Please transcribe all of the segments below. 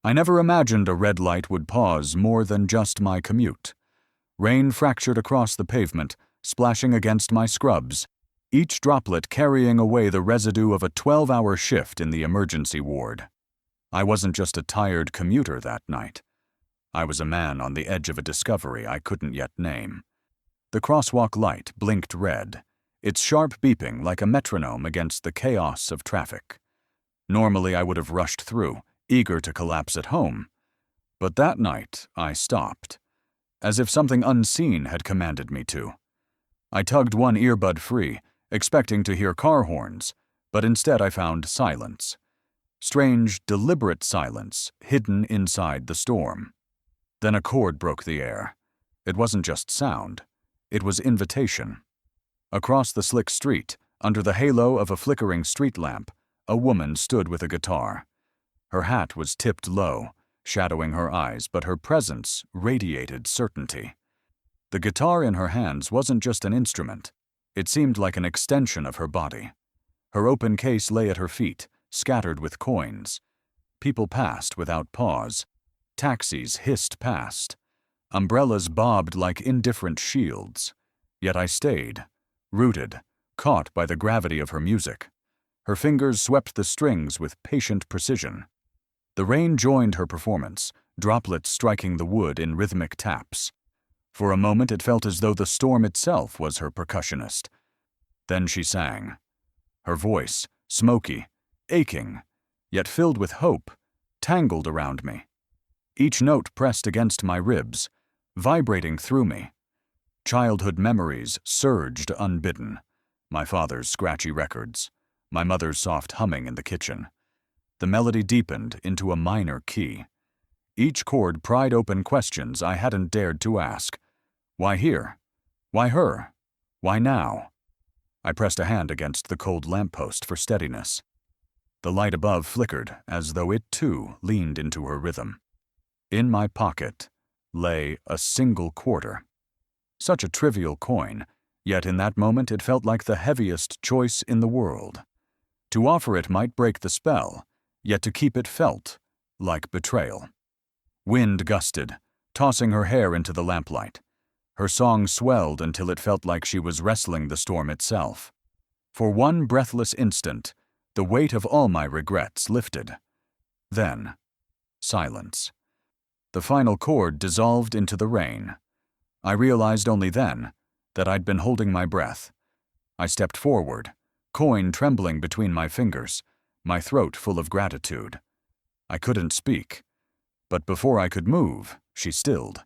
I never imagined a red light would pause more than just my commute. Rain fractured across the pavement, splashing against my scrubs, each droplet carrying away the residue of a 12-hour shift in the emergency ward. I wasn't just a tired commuter that night. I was a man on the edge of a discovery I couldn't yet name. The crosswalk light blinked red, its sharp beeping like a metronome against the chaos of traffic. Normally I would have rushed through, eager to collapse at home. But that night I stopped, as if something unseen had commanded me to. I tugged one earbud free, expecting to hear car horns, but instead I found silence. Strange, deliberate silence hidden inside the storm. Then a chord broke the air. It wasn't just sound. It was invitation. Across the slick street, under the halo of a flickering street lamp, a woman stood with a guitar. Her hat was tipped low, shadowing her eyes, but her presence radiated certainty. The guitar in her hands wasn't just an instrument. It seemed like an extension of her body. Her open case lay at her feet, scattered with coins. People passed without pause. Taxis hissed past. Umbrellas bobbed like indifferent shields. Yet I stayed, rooted, caught by the gravity of her music. Her fingers swept the strings with patient precision. The rain joined her performance, droplets striking the wood in rhythmic taps. For a moment it felt as though the storm itself was her percussionist. Then she sang. Her voice, smoky, aching, yet filled with hope, tangled around me. Each note pressed against my ribs, vibrating through me. Childhood memories surged unbidden. My father's scratchy records, my mother's soft humming in the kitchen. The melody deepened into a minor key. Each chord pried open questions I hadn't dared to ask. Why here? Why her? Why now? I pressed a hand against the cold lamppost for steadiness. The light above flickered as though it too leaned into her rhythm. In my pocket lay a single quarter. Such a trivial coin, yet in that moment it felt like the heaviest choice in the world. To offer it might break the spell, yet to keep it felt like betrayal. Wind gusted, tossing her hair into the lamplight. Her song swelled until it felt like she was wrestling the storm itself. For one breathless instant, the weight of all my regrets lifted. Then, silence. The final chord dissolved into the rain. I realized only then that I'd been holding my breath. I stepped forward, coin trembling between my fingers, my throat full of gratitude. I couldn't speak, but before I could move, she stilled.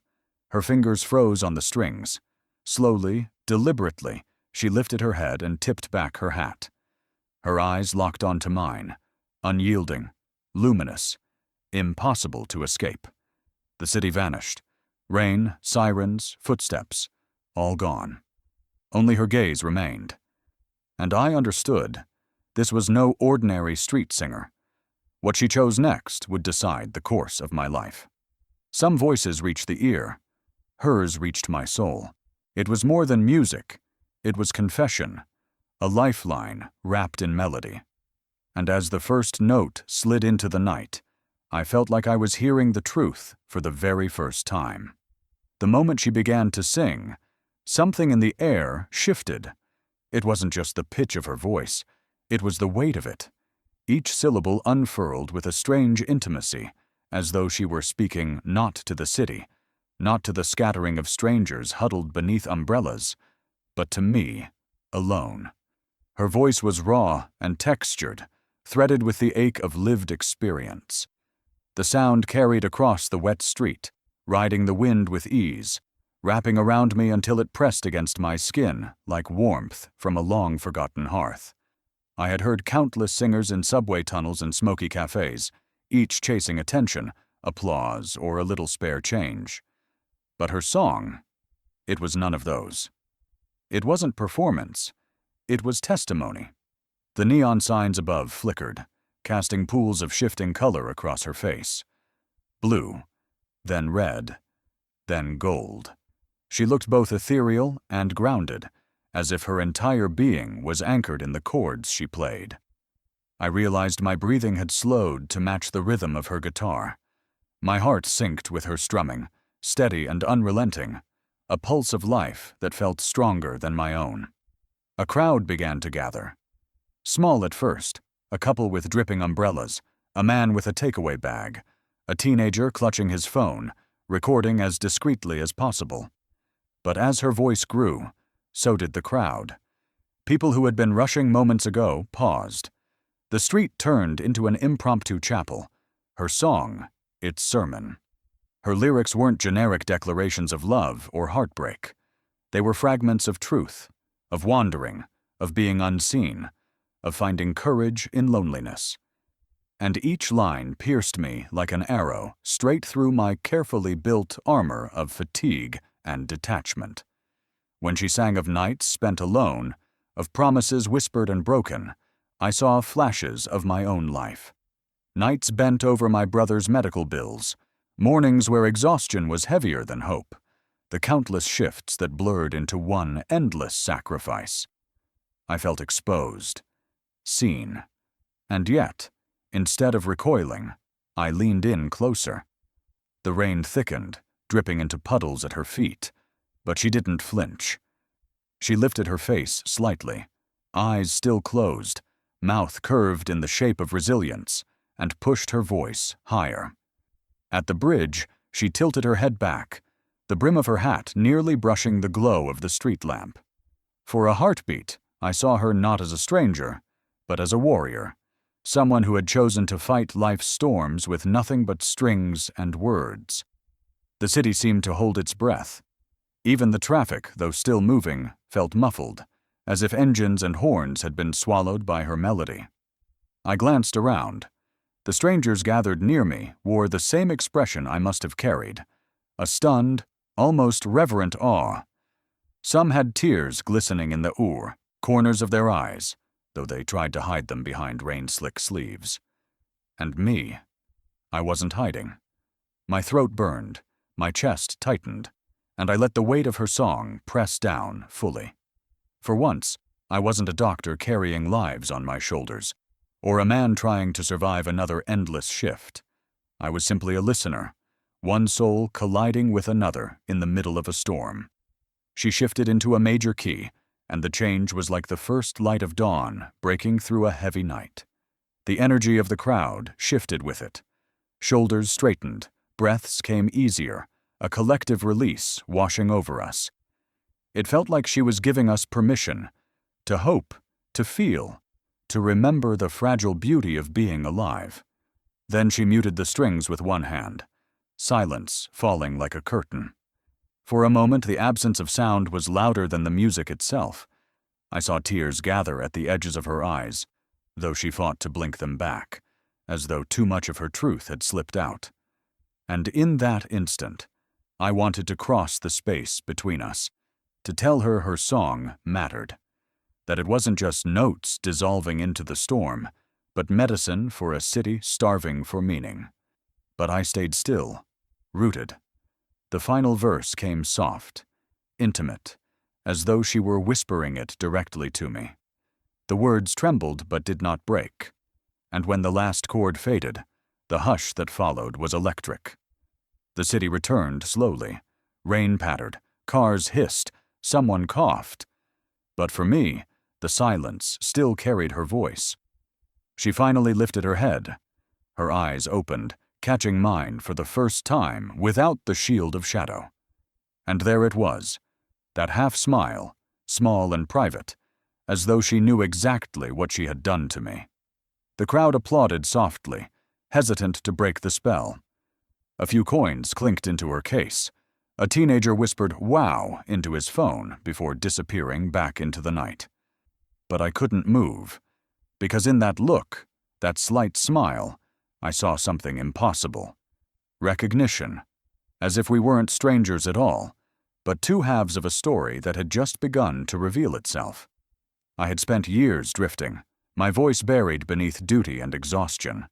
Her fingers froze on the strings. Slowly, deliberately, she lifted her head and tipped back her hat. Her eyes locked onto mine, unyielding, luminous, impossible to escape. The city vanished. Rain, sirens, footsteps, all gone. Only her gaze remained. And I understood. This was no ordinary street singer. What she chose next would decide the course of my life. Some voices reached the ear. Hers reached my soul. It was more than music. It was confession, a lifeline wrapped in melody. And as the first note slid into the night, I felt like I was hearing the truth for the very first time. The moment she began to sing, something in the air shifted. It wasn't just the pitch of her voice, it was the weight of it. Each syllable unfurled with a strange intimacy, as though she were speaking not to the city, not to the scattering of strangers huddled beneath umbrellas, but to me, alone. Her voice was raw and textured, threaded with the ache of lived experience. The sound carried across the wet street, riding the wind with ease, wrapping around me until it pressed against my skin like warmth from a long-forgotten hearth. I had heard countless singers in subway tunnels and smoky cafes, each chasing attention, applause, or a little spare change. But her song, it was none of those. It wasn't performance, it was testimony. The neon signs above flickered, casting pools of shifting color across her face. Blue, then red, then gold. She looked both ethereal and grounded, as if her entire being was anchored in the chords she played. I realized my breathing had slowed to match the rhythm of her guitar. My heart synced with her strumming, steady and unrelenting, a pulse of life that felt stronger than my own. A crowd began to gather. Small at first, a couple with dripping umbrellas, a man with a takeaway bag, a teenager clutching his phone, recording as discreetly as possible. But as her voice grew, so did the crowd. People who had been rushing moments ago paused. The street turned into an impromptu chapel, her song, its sermon. Her lyrics weren't generic declarations of love or heartbreak. They were fragments of truth, of wandering, of being unseen, of finding courage in loneliness. And each line pierced me like an arrow straight through my carefully built armor of fatigue and detachment. When she sang of nights spent alone, of promises whispered and broken, I saw flashes of my own life. Nights bent over my brother's medical bills, mornings where exhaustion was heavier than hope, the countless shifts that blurred into one endless sacrifice. I felt exposed, seen, and yet, instead of recoiling, I leaned in closer. The rain thickened, dripping into puddles at her feet, but she didn't flinch. She lifted her face slightly, eyes still closed, mouth curved in the shape of resilience, and pushed her voice higher. At the bridge, she tilted her head back, the brim of her hat nearly brushing the glow of the street lamp. For a heartbeat, I saw her not as a stranger, but as a warrior, someone who had chosen to fight life's storms with nothing but strings and words. The city seemed to hold its breath. Even the traffic, though still moving, felt muffled, as if engines and horns had been swallowed by her melody. I glanced around. The strangers gathered near me wore the same expression I must have carried, a stunned, almost reverent awe. Some had tears glistening in the corners of their eyes, though they tried to hide them behind rain-slick sleeves. And me, I wasn't hiding. My throat burned, my chest tightened, and I let the weight of her song press down fully. For once, I wasn't a doctor carrying lives on my shoulders, or a man trying to survive another endless shift. I was simply a listener, one soul colliding with another in the middle of a storm. She shifted into a major key, and the change was like the first light of dawn breaking through a heavy night. The energy of the crowd shifted with it. Shoulders straightened, breaths came easier, a collective release washing over us. It felt like she was giving us permission to hope, to feel, to remember the fragile beauty of being alive. Then she muted the strings with one hand, silence falling like a curtain. For a moment, the absence of sound was louder than the music itself. I saw tears gather at the edges of her eyes, though she fought to blink them back, as though too much of her truth had slipped out. And in that instant, I wanted to cross the space between us, to tell her her song mattered, that it wasn't just notes dissolving into the storm, but medicine for a city starving for meaning. But I stayed still, rooted. The final verse came soft, intimate, as though she were whispering it directly to me. The words trembled but did not break, and when the last chord faded, the hush that followed was electric. The city returned slowly. Rain pattered, cars hissed, someone coughed. But for me, the silence still carried her voice. She finally lifted her head. Her eyes opened, catching mine for the first time without the shield of shadow. And there it was, that half smile, small and private, as though she knew exactly what she had done to me. The crowd applauded softly, hesitant to break the spell. A few coins clinked into her case. A teenager whispered "wow" into his phone before disappearing back into the night. But I couldn't move, because in that look, that slight smile, I saw something impossible. Recognition, as if we weren't strangers at all, but two halves of a story that had just begun to reveal itself. I had spent years drifting, my voice buried beneath duty and exhaustion.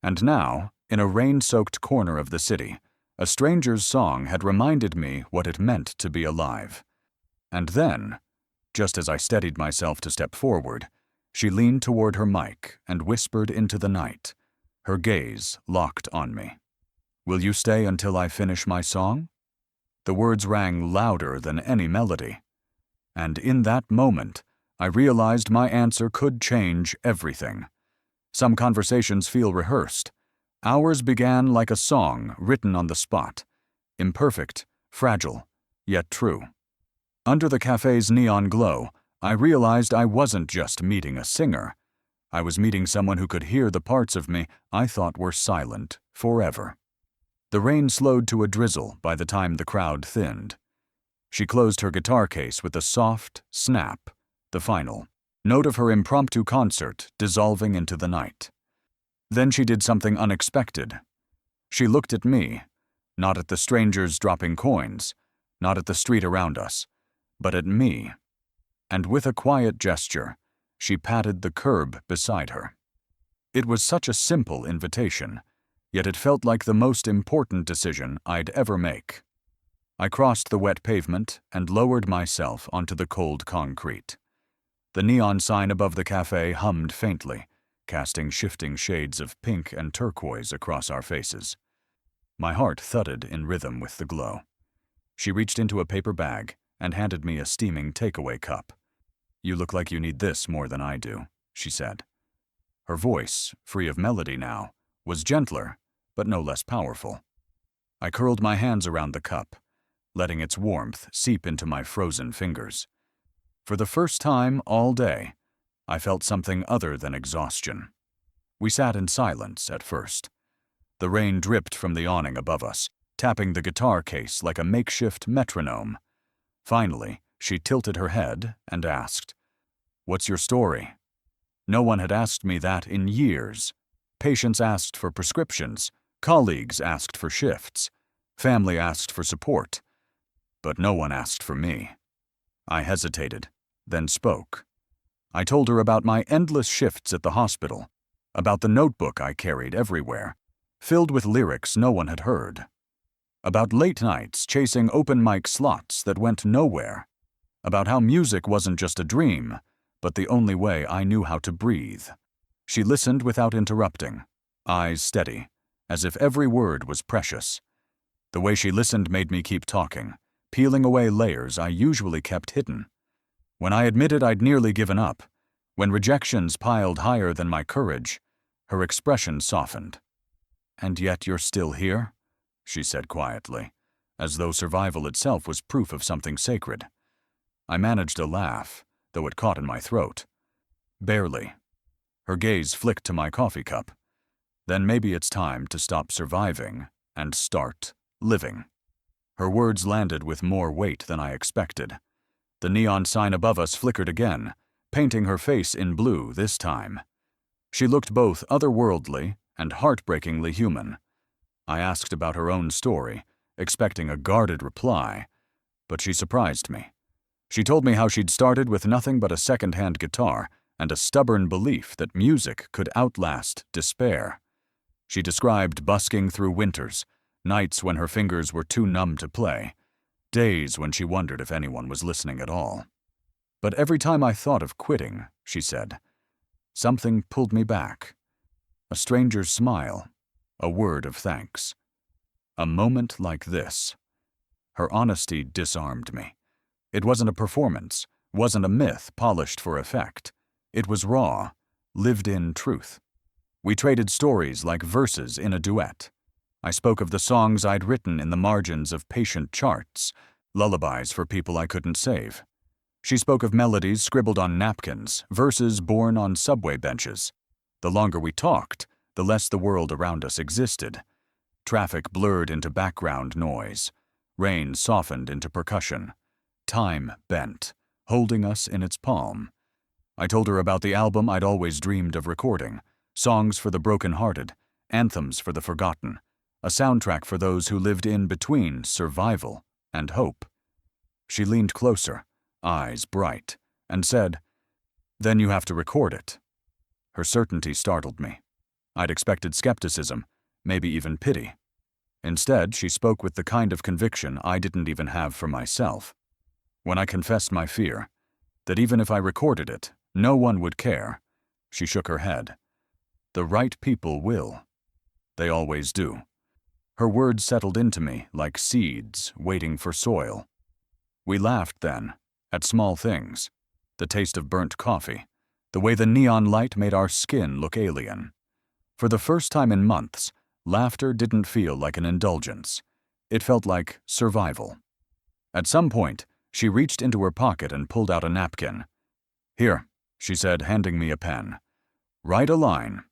And now, in a rain-soaked corner of the city, a stranger's song had reminded me what it meant to be alive. And then, just as I steadied myself to step forward, she leaned toward her mic and whispered into the night, her gaze locked on me. Will you stay until I finish my song? The words rang louder than any melody. And in that moment, I realized my answer could change everything. Some conversations feel rehearsed. Ours began like a song written on the spot. Imperfect, fragile, yet true. Under the cafe's neon glow, I realized I wasn't just meeting a singer. I was meeting someone who could hear the parts of me I thought were silent forever. The rain slowed to a drizzle by the time the crowd thinned. She closed her guitar case with a soft snap, the final note of her impromptu concert dissolving into the night. Then she did something unexpected. She looked at me, not at the strangers dropping coins, not at the street around us, but at me. And with a quiet gesture, she patted the curb beside her. It was such a simple invitation, yet it felt like the most important decision I'd ever make. I crossed the wet pavement and lowered myself onto the cold concrete. The neon sign above the cafe hummed faintly, casting shifting shades of pink and turquoise across our faces. My heart thudded in rhythm with the glow. She reached into a paper bag and handed me a steaming takeaway cup. "You look like you need this more than I do," she said. Her voice, free of melody now, was gentler, but no less powerful. I curled my hands around the cup, letting its warmth seep into my frozen fingers. For the first time all day, I felt something other than exhaustion. We sat in silence at first. The rain dripped from the awning above us, tapping the guitar case like a makeshift metronome. Finally, she tilted her head and asked, "What's your story?" No one had asked me that in years. Patients asked for prescriptions, colleagues asked for shifts, family asked for support, but no one asked for me. I hesitated, then spoke. I told her about my endless shifts at the hospital, about the notebook I carried everywhere, filled with lyrics no one had heard, about late nights chasing open mic slots that went nowhere, about how music wasn't just a dream, but the only way I knew how to breathe. She listened without interrupting, eyes steady, as if every word was precious. The way she listened made me keep talking, peeling away layers I usually kept hidden. When I admitted I'd nearly given up, when rejections piled higher than my courage, her expression softened. "And yet you're still here?" she said quietly, as though survival itself was proof of something sacred. I managed a laugh, though it caught in my throat. "Barely." Her gaze flicked to my coffee cup. "Then maybe it's time to stop surviving and start living." Her words landed with more weight than I expected. The neon sign above us flickered again, painting her face in blue this time. She looked both otherworldly and heartbreakingly human. I asked about her own story, expecting a guarded reply, but she surprised me. She told me how she'd started with nothing but a second-hand guitar and a stubborn belief that music could outlast despair. She described busking through winters, nights when her fingers were too numb to play, days when she wondered if anyone was listening at all. But every time I thought of quitting, she said, something pulled me back. A stranger's smile, a word of thanks. A moment like this. Her honesty disarmed me. It wasn't a performance, wasn't a myth polished for effect. It was raw, lived-in truth. We traded stories like verses in a duet. I spoke of the songs I'd written in the margins of patient charts, lullabies for people I couldn't save. She spoke of melodies scribbled on napkins, verses born on subway benches. The longer we talked, the less the world around us existed. Traffic blurred into background noise. Rain softened into percussion. Time bent, holding us in its palm. I told her about the album I'd always dreamed of recording, songs for the broken-hearted, anthems for the forgotten, a soundtrack for those who lived in between survival and hope. She leaned closer, eyes bright, and said, "Then you have to record it." Her certainty startled me. I'd expected skepticism, maybe even pity. Instead, she spoke with the kind of conviction I didn't even have for myself. When I confessed my fear, that even if I recorded it, no one would care, she shook her head. "The right people will. They always do." Her words settled into me like seeds waiting for soil. We laughed then, at small things, the taste of burnt coffee, the way the neon light made our skin look alien. For the first time in months, laughter didn't feel like an indulgence. It felt like survival. At some point, she reached into her pocket and pulled out a napkin. "Here," she said, handing me a pen. "Write a line."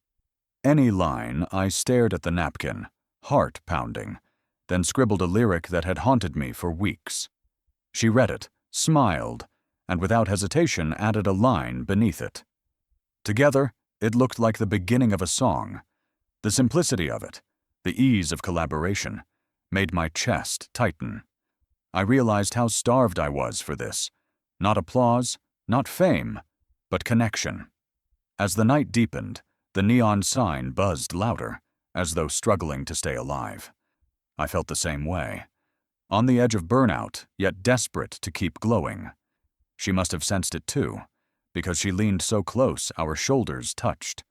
Any line. I stared at the napkin, heart pounding, then scribbled a lyric that had haunted me for weeks. She read it, smiled, and without hesitation added a line beneath it. Together, it looked like the beginning of a song. The simplicity of it, the ease of collaboration, made my chest tighten. I realized how starved I was for this. Not applause, not fame, but connection. As the night deepened, the neon sign buzzed louder, as though struggling to stay alive. I felt the same way. On the edge of burnout, yet desperate to keep glowing. She must have sensed it too, because she leaned so close our shoulders touched.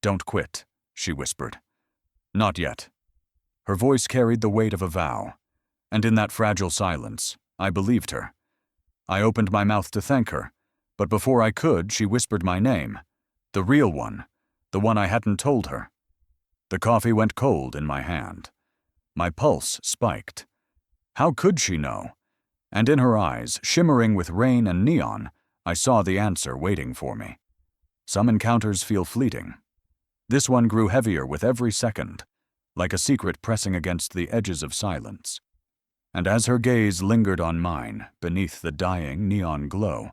"Don't quit," she whispered. "Not yet." Her voice carried the weight of a vow, and in that fragile silence, I believed her. I opened my mouth to thank her, but before I could, she whispered my name. The real one, the one I hadn't told her. The coffee went cold in my hand. My pulse spiked. How could she know? And in her eyes, shimmering with rain and neon, I saw the answer waiting for me. Some encounters feel fleeting. This one grew heavier with every second, like a secret pressing against the edges of silence. And as her gaze lingered on mine, beneath the dying neon glow,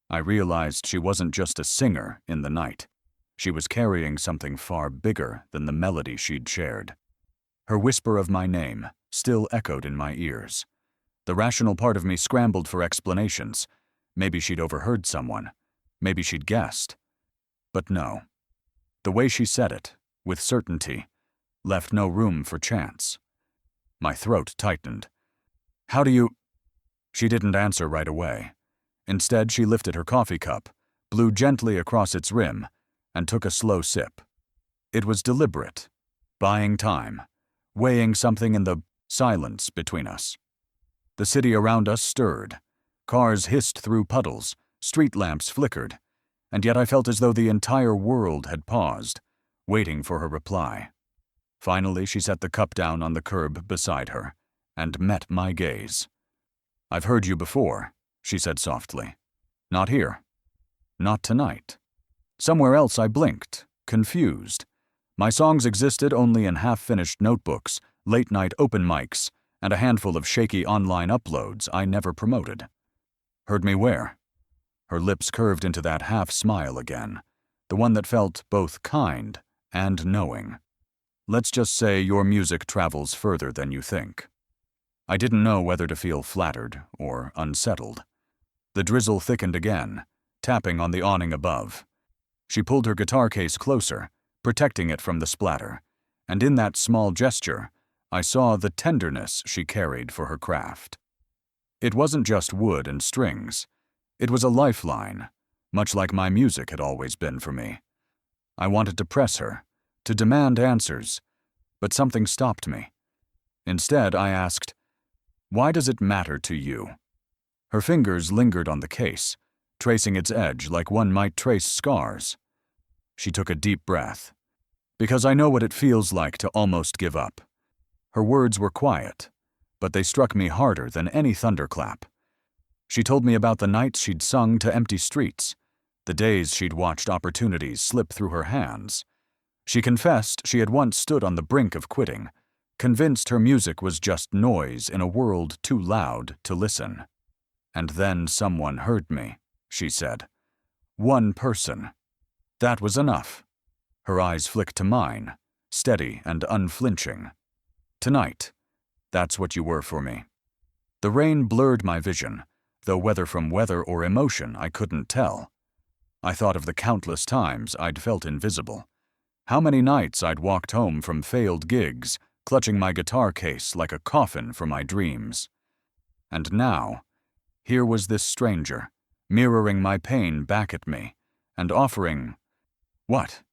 I realized she wasn't just a singer in the night. She was carrying something far bigger than the melody she'd shared. Her whisper of my name still echoed in my ears. The rational part of me scrambled for explanations. Maybe she'd overheard someone. Maybe she'd guessed. But no. The way she said it, with certainty, left no room for chance. My throat tightened. "How do you—" She didn't answer right away. Instead, she lifted her coffee cup, blew gently across its rim, and took a slow sip. It was deliberate, buying time, weighing something in the silence between us. The city around us stirred. Cars hissed through puddles, street lamps flickered, and yet I felt as though the entire world had paused, waiting for her reply. Finally, she set the cup down on the curb beside her, and met my gaze. "I've heard you before," she said softly. "Not here. Not tonight." Somewhere else I blinked, confused. My songs existed only in half-finished notebooks, late-night open mics, and a handful of shaky online uploads I never promoted. "Heard me where?" Her lips curved into that half-smile again, the one that felt both kind and knowing. "Let's just say your music travels further than you think." I didn't know whether to feel flattered or unsettled. The drizzle thickened again, tapping on the awning above. She pulled her guitar case closer, protecting it from the splatter, and in that small gesture, I saw the tenderness she carried for her craft. It wasn't just wood and strings. It was a lifeline, much like my music had always been for me. I wanted to press her, to demand answers, but something stopped me. Instead, I asked, "Why does it matter to you?" Her fingers lingered on the case, tracing its edge like one might trace scars. She took a deep breath. "Because I know what it feels like to almost give up." Her words were quiet, but they struck me harder than any thunderclap. She told me about the nights she'd sung to empty streets, the days she'd watched opportunities slip through her hands. She confessed she had once stood on the brink of quitting, convinced her music was just noise in a world too loud to listen. "And then someone heard me," she said. "One person. That was enough." Her eyes flicked to mine, steady and unflinching. "Tonight, that's what you were for me." The rain blurred my vision, though whether from weather or emotion I couldn't tell. I thought of the countless times I'd felt invisible. How many nights I'd walked home from failed gigs, clutching my guitar case like a coffin for my dreams. And now, here was this stranger, mirroring my pain back at me, and offering— what?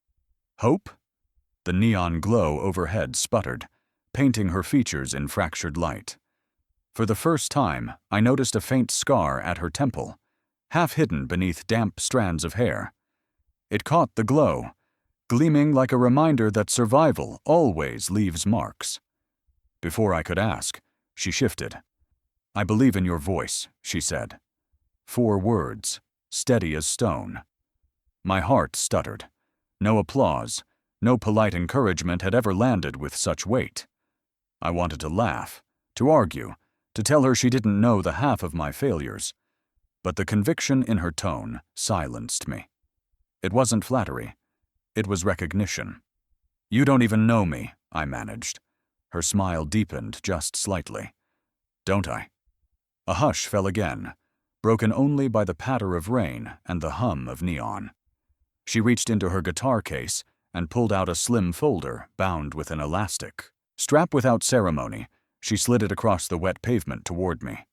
Hope? The neon glow overhead sputtered, painting her features in fractured light. For the first time, I noticed a faint scar at her temple, half hidden beneath damp strands of hair. It caught the glow, gleaming like a reminder that survival always leaves marks. Before I could ask, she shifted. "I believe in your voice," she said. 4 words, steady as stone. My heart stuttered. No applause, no polite encouragement had ever landed with such weight. I wanted to laugh, to argue, to tell her she didn't know the half of my failures. But the conviction in her tone silenced me. It wasn't flattery. It was recognition. "You don't even know me," I managed. Her smile deepened just slightly. "Don't I?" A hush fell again, broken only by the patter of rain and the hum of neon. She reached into her guitar case and pulled out a slim folder bound with an elastic. Strapped without ceremony, she slid it across the wet pavement toward me.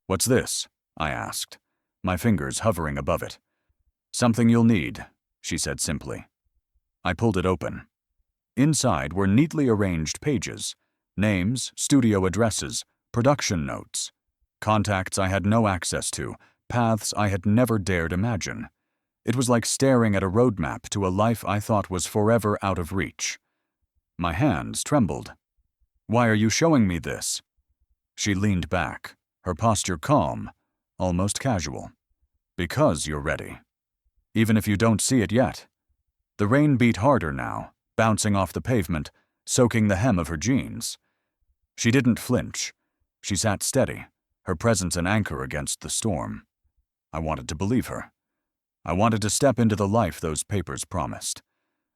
"What's this?" I asked, my fingers hovering above it. "Something you'll need," she said simply. I pulled it open. Inside were neatly arranged pages, names, studio addresses, production notes, contacts I had no access to, paths I had never dared imagine. It was like staring at a roadmap to a life I thought was forever out of reach. My hands trembled. "Why are you showing me this?" She leaned back, her posture calm, almost casual. "Because you're ready. Even if you don't see it yet." The rain beat harder now, bouncing off the pavement, soaking the hem of her jeans. She didn't flinch. She sat steady, her presence an anchor against the storm. I wanted to believe her. I wanted to step into the life those papers promised.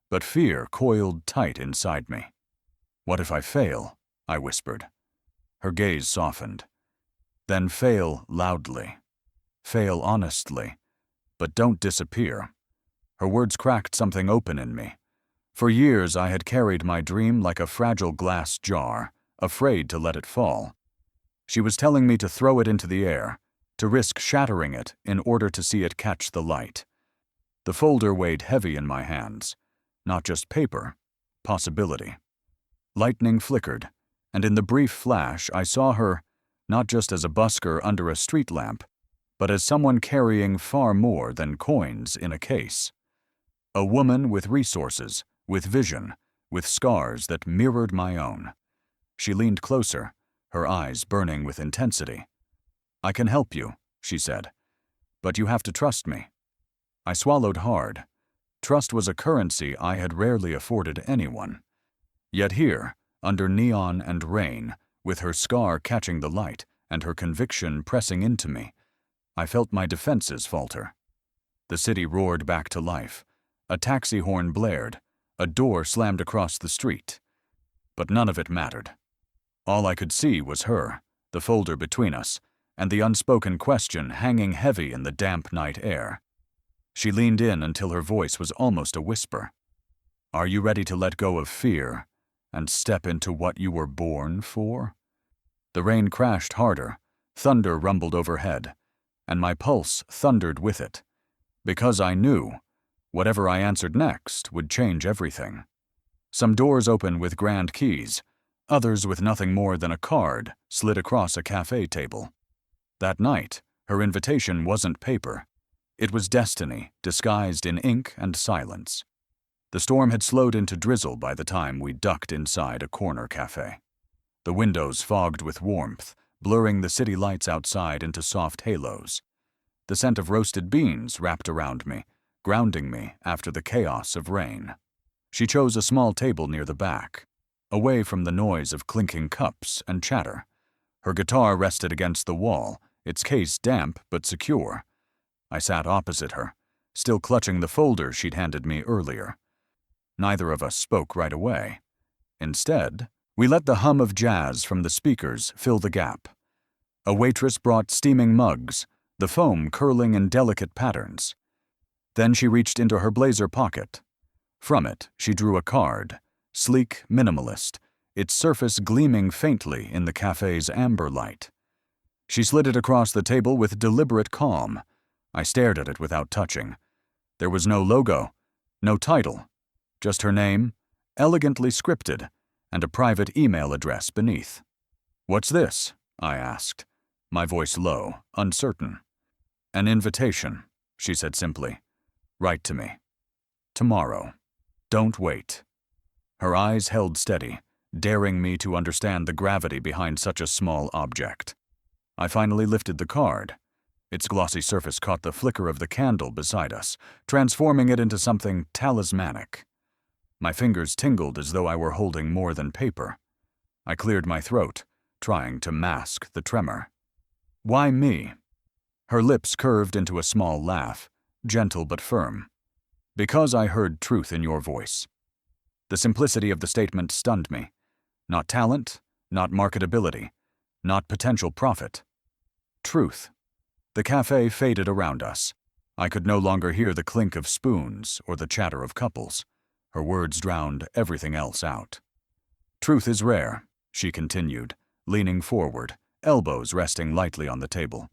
But fear coiled tight inside me. "What if I fail?" I whispered. Her gaze softened. "Then fail loudly. Fail honestly. But don't disappear." Her words cracked something open in me. For years I had carried my dream like a fragile glass jar, afraid to let it fall. She was telling me to throw it into the air, to risk shattering it in order to see it catch the light. The folder weighed heavy in my hands. Not just paper, possibility. Lightning flickered, and in the brief flash I saw her, not just as a busker under a street lamp, but as someone carrying far more than coins in a case. A woman with resources, with vision, with scars that mirrored my own. She leaned closer, her eyes burning with intensity. "I can help you," she said, "but you have to trust me." I swallowed hard. Trust was a currency I had rarely afforded anyone. Yet here, under neon and rain, with her scar catching the light and her conviction pressing into me, I felt my defenses falter. The city roared back to life. A taxi horn blared. A door slammed across the street. But none of it mattered. All I could see was her, the folder between us, and the unspoken question hanging heavy in the damp night air. She leaned in until her voice was almost a whisper. "Are you ready to let go of fear and step into what you were born for?" The rain crashed harder, thunder rumbled overhead, and my pulse thundered with it, because I knew whatever I answered next would change everything. Some doors opened with grand keys, others with nothing more than a card slid across a cafe table. That night, her invitation wasn't paper. It was destiny, disguised in ink and silence. The storm had slowed into drizzle by the time we ducked inside a corner cafe. The windows fogged with warmth, blurring the city lights outside into soft halos. The scent of roasted beans wrapped around me, grounding me after the chaos of rain. She chose a small table near the back, away from the noise of clinking cups and chatter. Her guitar rested against the wall, its case damp but secure. I sat opposite her, still clutching the folder she'd handed me earlier. Neither of us spoke right away. Instead, we let the hum of jazz from the speakers fill the gap. A waitress brought steaming mugs, the foam curling in delicate patterns. Then she reached into her blazer pocket. From it, she drew a card, sleek, minimalist, its surface gleaming faintly in the cafe's amber light. She slid it across the table with deliberate calm. I stared at it without touching. There was no logo, no title, just her name, elegantly scripted, and a private email address beneath. "What's this?" I asked, my voice low, uncertain. "An invitation," she said simply. "Write to me. Tomorrow. Don't wait." Her eyes held steady, daring me to understand the gravity behind such a small object. I finally lifted the card. Its glossy surface caught the flicker of the candle beside us, transforming it into something talismanic. My fingers tingled as though I were holding more than paper. I cleared my throat, trying to mask the tremor. "Why me?" Her lips curved into a small laugh, gentle but firm. "Because I heard truth in your voice." The simplicity of the statement stunned me. Not talent, not marketability, not potential profit. Truth. The cafe faded around us. I could no longer hear the clink of spoons or the chatter of couples. Her words drowned everything else out. "Truth is rare," she continued, leaning forward, elbows resting lightly on the table.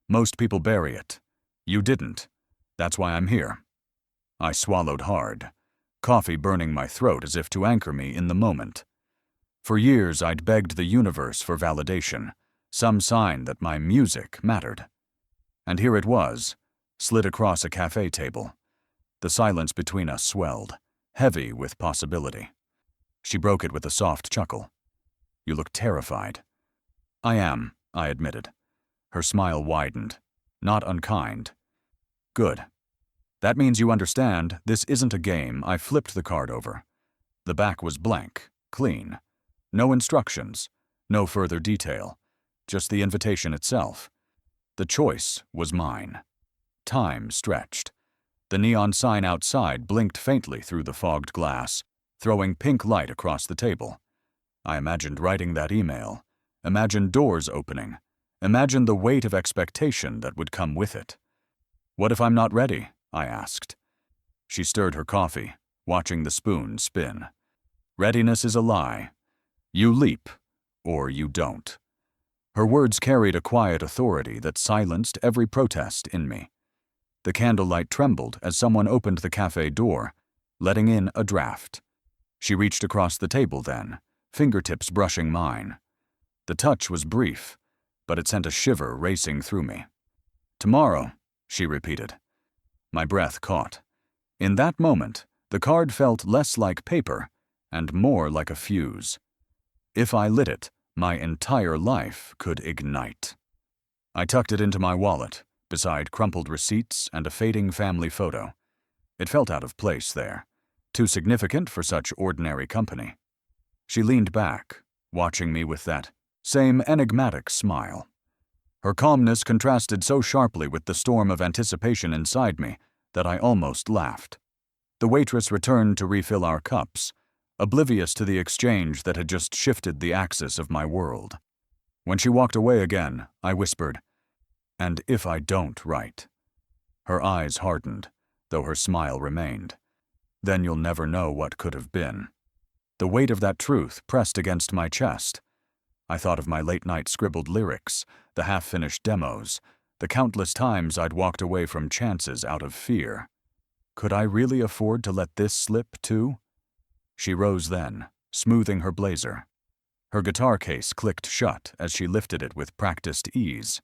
"Most people bury it. You didn't. That's why I'm here." I swallowed hard, coffee burning my throat as if to anchor me in the moment. For years I'd begged the universe for validation, some sign that my music mattered. And here it was, slid across a cafe table. The silence between us swelled, heavy with possibility. She broke it with a soft chuckle. "You look terrified." "I am," I admitted. Her smile widened, not unkind. "Good. That means you understand this isn't a game." I flipped the card over. The back was blank, clean. No instructions, no further detail, just the invitation itself. The choice was mine. Time stretched. The neon sign outside blinked faintly through the fogged glass, throwing pink light across the table. I imagined writing that email, imagined doors opening, imagined the weight of expectation that would come with it. "What if I'm not ready?" I asked. She stirred her coffee, watching the spoon spin. "Readiness is a lie. You leap, or you don't." Her words carried a quiet authority that silenced every protest in me. The candlelight trembled as someone opened the cafe door, letting in a draft. She reached across the table then, fingertips brushing mine. The touch was brief, but it sent a shiver racing through me. "Tomorrow," she repeated. My breath caught. In that moment, the card felt less like paper and more like a fuse. If I lit it, my entire life could ignite. I tucked it into my wallet, beside crumpled receipts and a fading family photo. It felt out of place there, too significant for such ordinary company. She leaned back, watching me with that same enigmatic smile. Her calmness contrasted so sharply with the storm of anticipation inside me that I almost laughed. The waitress returned to refill our cups, oblivious to the exchange that had just shifted the axis of my world. When she walked away again, I whispered, "And if I don't write?" Her eyes hardened, though her smile remained. "Then you'll never know what could have been." The weight of that truth pressed against my chest. I thought of my late-night scribbled lyrics, the half-finished demos, the countless times I'd walked away from chances out of fear. Could I really afford to let this slip, too? She rose then, smoothing her blazer. Her guitar case clicked shut as she lifted it with practiced ease.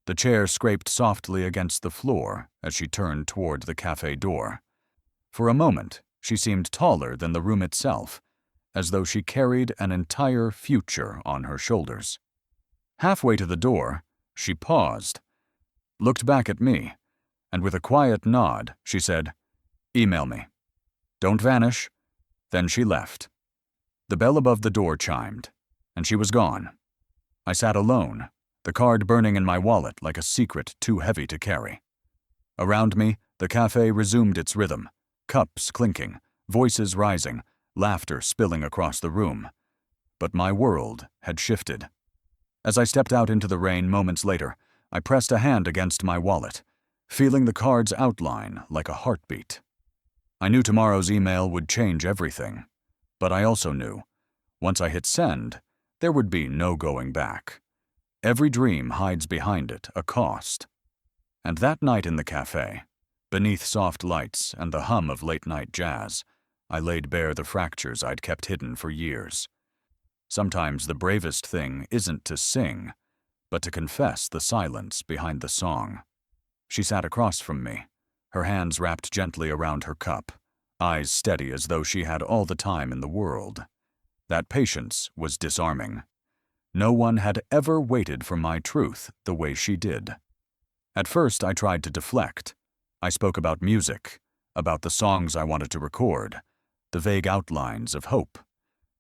The chair scraped softly against the floor as she turned toward the cafe door. For a moment, she seemed taller than the room itself, as though she carried an entire future on her shoulders. Halfway to the door, she paused, looked back at me, and with a quiet nod, she said, "Email me. Don't vanish." Then she left. The bell above the door chimed, and she was gone. I sat alone, the card burning in my wallet like a secret too heavy to carry. Around me, the cafe resumed its rhythm, cups clinking, voices rising, laughter spilling across the room. But my world had shifted. As I stepped out into the rain moments later, I pressed a hand against my wallet, feeling the card's outline like a heartbeat. I knew tomorrow's email would change everything, but I also knew, once I hit send, there would be no going back. Every dream hides behind it a cost. And that night in the cafe, beneath soft lights and the hum of late-night jazz, I laid bare the fractures I'd kept hidden for years. Sometimes the bravest thing isn't to sing, but to confess the silence behind the song. She sat across from me, her hands wrapped gently around her cup, eyes steady as though she had all the time in the world. That patience was disarming. No one had ever waited for my truth the way she did. At first, I tried to deflect. I spoke about music, about the songs I wanted to record, the vague outlines of hope.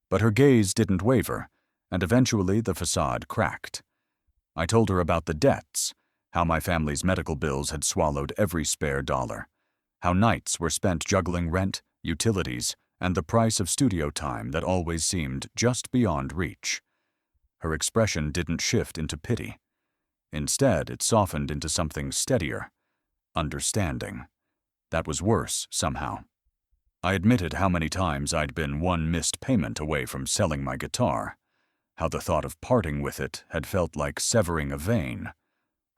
But her gaze didn't waver, and eventually the facade cracked. I told her about the debts, how my family's medical bills had swallowed every spare dollar, how nights were spent juggling rent, utilities, and the price of studio time that always seemed just beyond reach. Her expression didn't shift into pity. Instead, it softened into something steadier, understanding. That was worse, somehow. I admitted how many times I'd been one missed payment away from selling my guitar, how the thought of parting with it had felt like severing a vein.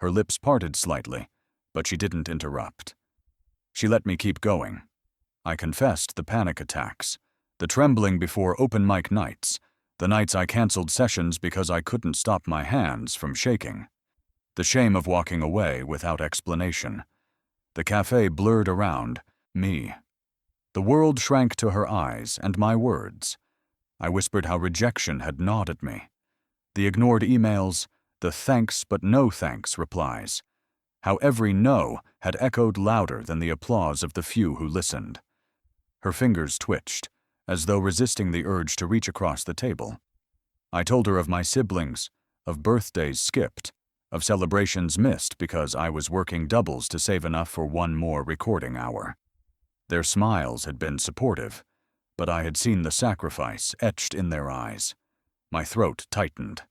Her lips parted slightly, but she didn't interrupt. She let me keep going. I confessed the panic attacks, the trembling before open mic nights, the nights I canceled sessions because I couldn't stop my hands from shaking, the shame of walking away without explanation. The cafe blurred around me. The world shrank to her eyes and my words. I whispered how rejection had gnawed at me. The ignored emails, the thanks but no thanks replies. How every no had echoed louder than the applause of the few who listened. Her fingers twitched, as though resisting the urge to reach across the table. I told her of my siblings, of birthdays skipped, of celebrations missed because I was working doubles to save enough for one more recording hour. Their smiles had been supportive, but I had seen the sacrifice etched in their eyes. My throat tightened.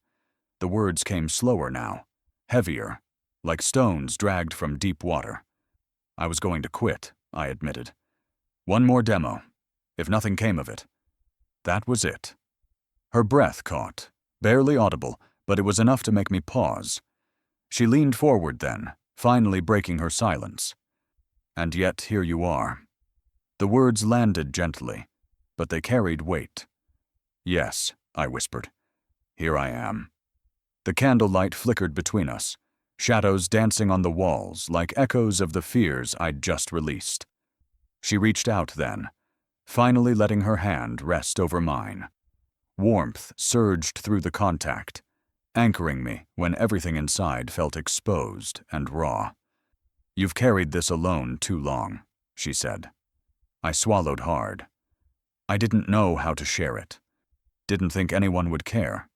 The words came slower now, heavier, like stones dragged from deep water. I was going to quit, I admitted. One more demo, if nothing came of it. That was it. Her breath caught, barely audible, but it was enough to make me pause. She leaned forward then, finally breaking her silence. And yet here you are. The words landed gently, but they carried weight. Yes, I whispered. Here I am. The candlelight flickered between us, shadows dancing on the walls like echoes of the fears I'd just released. She reached out then, finally letting her hand rest over mine. Warmth surged through the contact, anchoring me when everything inside felt exposed and raw. You've carried this alone too long, she said. I swallowed hard. I didn't know how to share it. Didn't think anyone would care.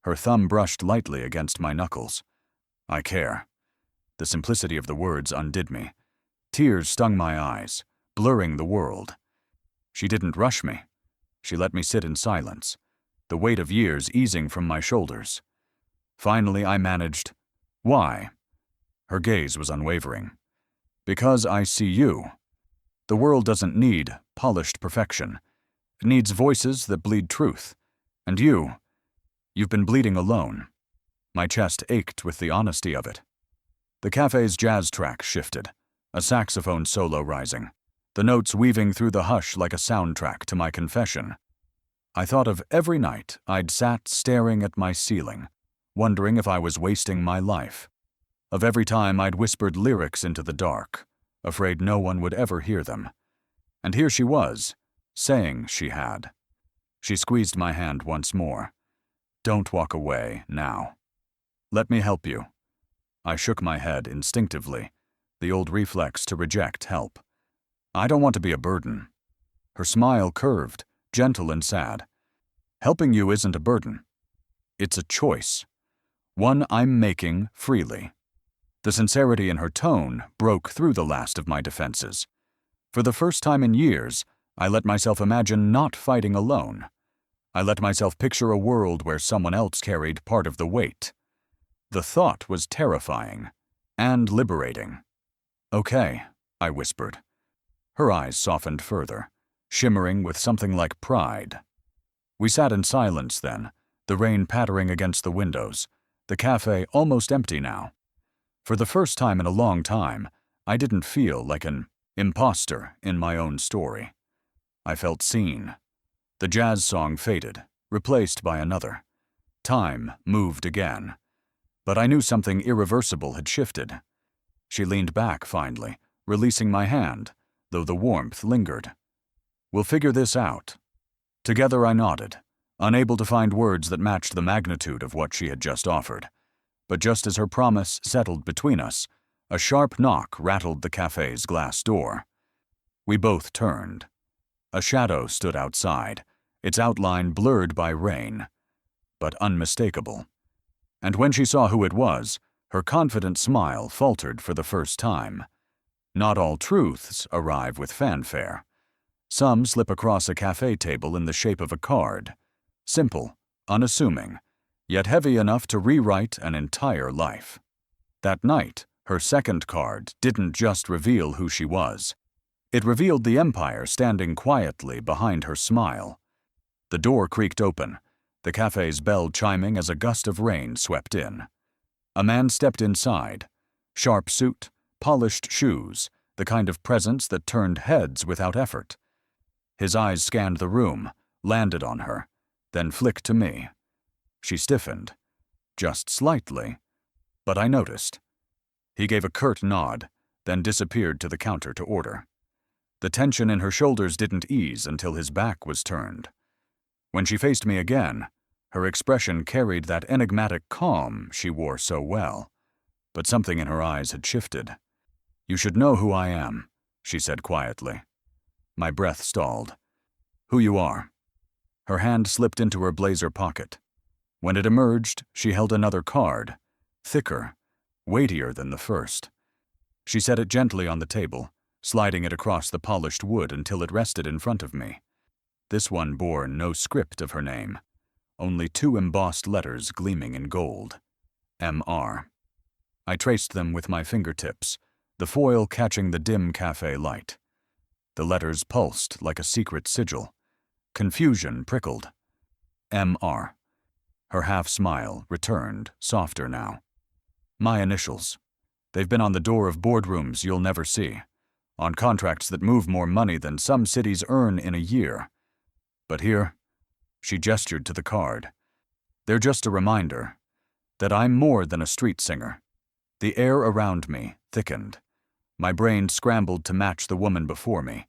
Her thumb brushed lightly against my knuckles. I care. The simplicity of the words undid me. Tears stung my eyes, blurring the world. She didn't rush me. She let me sit in silence, the weight of years easing from my shoulders. Finally, I managed, "Why?" Her gaze was unwavering. "Because I see you. The world doesn't need polished perfection. It needs voices that bleed truth. And you've been bleeding alone." My chest ached with the honesty of it. The cafe's jazz track shifted, a saxophone solo rising, the notes weaving through the hush like a soundtrack to my confession. I thought of every night I'd sat staring at my ceiling, wondering if I was wasting my life. Of every time I'd whispered lyrics into the dark, afraid no one would ever hear them. And here she was, saying she had. She squeezed my hand once more. "Don't walk away now. Let me help you." I shook my head instinctively, the old reflex to reject help. "I don't want to be a burden." Her smile curved, gentle and sad. "Helping you isn't a burden. It's a choice. One I'm making freely." The sincerity in her tone broke through the last of my defenses. For the first time in years, I let myself imagine not fighting alone. I let myself picture a world where someone else carried part of the weight. The thought was terrifying and liberating. "Okay," I whispered. Her eyes softened further, shimmering with something like pride. We sat in silence then, the rain pattering against the windows, the cafe almost empty now. For the first time in a long time, I didn't feel like an imposter in my own story. I felt seen. The jazz song faded, replaced by another. Time moved again. But I knew something irreversible had shifted. She leaned back finally, releasing my hand, though the warmth lingered. "We'll figure this out." Together I nodded, unable to find words that matched the magnitude of what she had just offered. But just as her promise settled between us, a sharp knock rattled the cafe's glass door. We both turned. A shadow stood outside, its outline blurred by rain, but unmistakable. And when she saw who it was, her confident smile faltered for the first time. Not all truths arrive with fanfare. Some slip across a cafe table in the shape of a card. Simple, unassuming, yet heavy enough to rewrite an entire life. That night, her second card didn't just reveal who she was. It revealed the empire standing quietly behind her smile. The door creaked open, the cafe's bell chiming as a gust of rain swept in. A man stepped inside. Sharp suit, polished shoes, the kind of presence that turned heads without effort. His eyes scanned the room, landed on her, then flicked to me. She stiffened. Just slightly, but I noticed. He gave a curt nod, then disappeared to the counter to order. The tension in her shoulders didn't ease until his back was turned. When she faced me again, her expression carried that enigmatic calm she wore so well, but something in her eyes had shifted. "You should know who I am," she said quietly. My breath stalled. "Who you are." Her hand slipped into her blazer pocket. When it emerged, she held another card, thicker, weightier than the first. She set it gently on the table, sliding it across the polished wood until it rested in front of me. This one bore no script of her name, only 2 embossed letters gleaming in gold. M.R. I traced them with my fingertips, the foil catching the dim cafe light. The letters pulsed like a secret sigil. Confusion prickled. M.R. Her half-smile returned, softer now. My initials. They've been on the door of boardrooms you'll never see, on contracts that move more money than some cities earn in a year. But here, she gestured to the card. They're just a reminder that I'm more than a street singer. The air around me thickened. My brain scrambled to match the woman before me,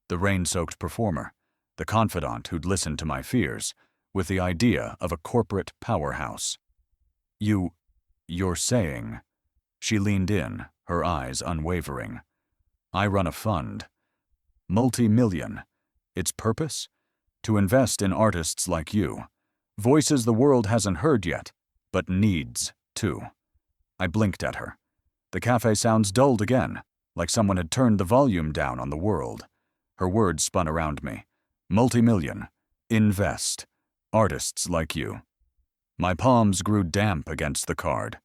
the rain-soaked performer, the confidant who'd listened to my fears, with the idea of a corporate powerhouse. You're saying... She leaned in, her eyes unwavering. I run a fund. Multi-million. Its purpose? To invest in artists like you. Voices the world hasn't heard yet, but needs to. I blinked at her. The cafe sounds dulled again, like someone had turned the volume down on the world. Her words spun around me. Multi-million. Invest. Artists like you. My palms grew damp against the card.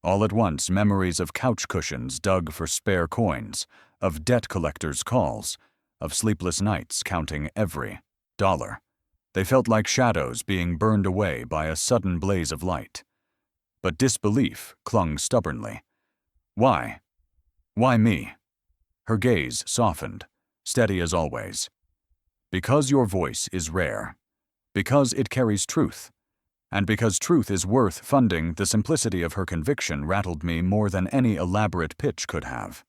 All at once, memories of couch cushions dug for spare coins, of debt collectors' calls, of sleepless nights counting every dollar. They felt like shadows being burned away by a sudden blaze of light. But disbelief clung stubbornly. Why? Why me? Her gaze softened, steady as always. Because your voice is rare. Because it carries truth. And because truth is worth funding, the simplicity of her conviction rattled me more than any elaborate pitch could have.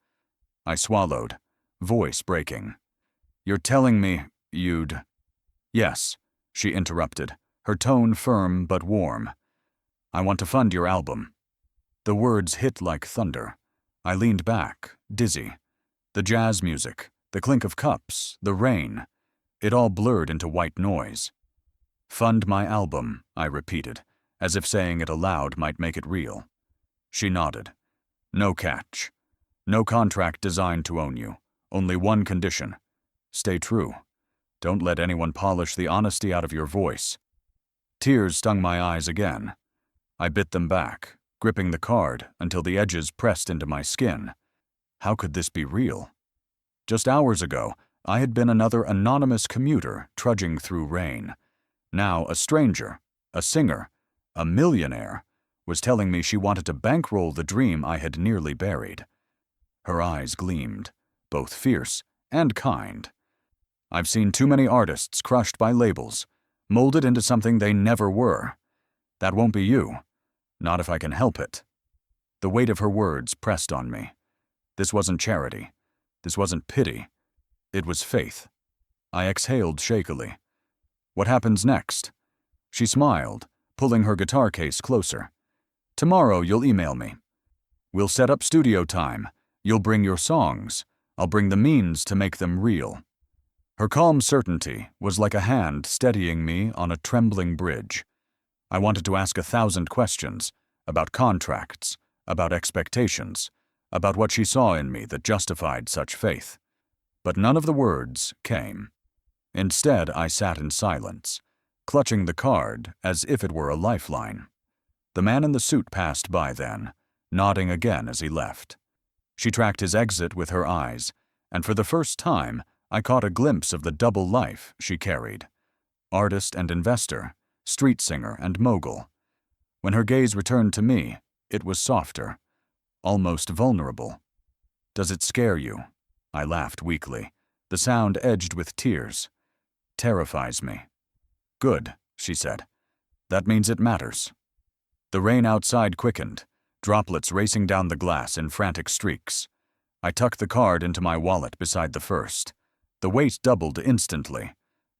I swallowed, voice breaking. You're telling me you'd... Yes, she interrupted, her tone firm but warm. I want to fund your album. The words hit like thunder. I leaned back, dizzy. The jazz music, the clink of cups, the rain. It all blurred into white noise. Fund my album, I repeated, as if saying it aloud might make it real. She nodded. No catch. No contract designed to own you. Only one condition. Stay true. Don't let anyone polish the honesty out of your voice. Tears stung my eyes again. I bit them back, gripping the card until the edges pressed into my skin. How could this be real? Just hours ago, I had been another anonymous commuter trudging through rain. Now a stranger, a singer, a millionaire, was telling me she wanted to bankroll the dream I had nearly buried. Her eyes gleamed, both fierce and kind. I've seen too many artists crushed by labels, molded into something they never were. That won't be you. Not if I can help it. The weight of her words pressed on me. This wasn't charity. This wasn't pity. It was faith. I exhaled shakily. What happens next? She smiled, pulling her guitar case closer. Tomorrow you'll email me. We'll set up studio time. You'll bring your songs. I'll bring the means to make them real. Her calm certainty was like a hand steadying me on a trembling bridge. I wanted to ask 1,000 questions about contracts, about expectations, about what she saw in me that justified such faith. But none of the words came. Instead, I sat in silence, clutching the card as if it were a lifeline. The man in the suit passed by then, nodding again as he left. She tracked his exit with her eyes, and for the first time, I caught a glimpse of the double life she carried. Artist and investor, street singer and mogul. When her gaze returned to me, it was softer, almost vulnerable. Does it scare you? I laughed weakly, the sound edged with tears. Terrifies me. Good, she said. That means it matters. The rain outside quickened, droplets racing down the glass in frantic streaks. I tucked the card into my wallet beside the first. The weight doubled instantly.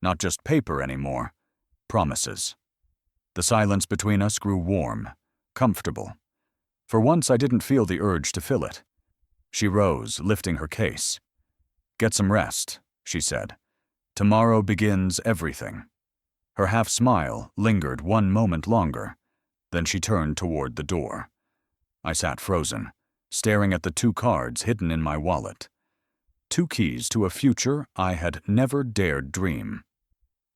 Not just paper anymore. Promises. The silence between us grew warm, comfortable. For once I didn't feel the urge to fill it. She rose, lifting her case. Get some rest, she said. Tomorrow begins everything. Her half-smile lingered one moment longer. Then she turned toward the door. I sat frozen, staring at the 2 cards hidden in my wallet. 2 keys to a future I had never dared dream.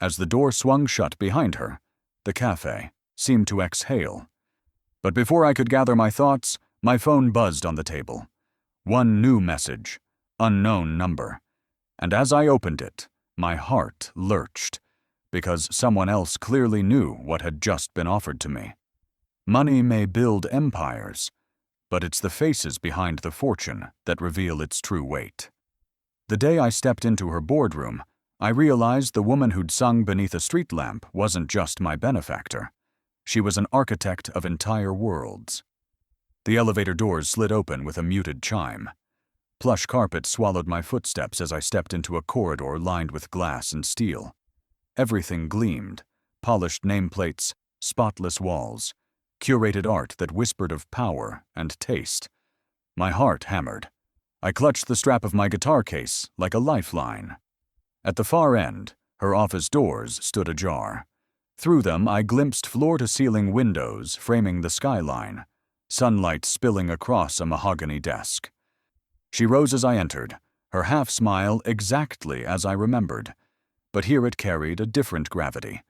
As the door swung shut behind her, the cafe seemed to exhale. But before I could gather my thoughts, my phone buzzed on the table. One new message, unknown number. And as I opened it, my heart lurched, because someone else clearly knew what had just been offered to me. Money may build empires, but it's the faces behind the fortune that reveal its true weight. The day I stepped into her boardroom, I realized the woman who'd sung beneath a street lamp wasn't just my benefactor. She was an architect of entire worlds. The elevator doors slid open with a muted chime. Plush carpet swallowed my footsteps as I stepped into a corridor lined with glass and steel. Everything gleamed, polished nameplates, spotless walls, curated art that whispered of power and taste. My heart hammered. I clutched the strap of my guitar case like a lifeline. At the far end, her office doors stood ajar. Through them, I glimpsed floor-to-ceiling windows framing the skyline, sunlight spilling across a mahogany desk. She rose as I entered, her half-smile exactly as I remembered, but here it carried a different gravity.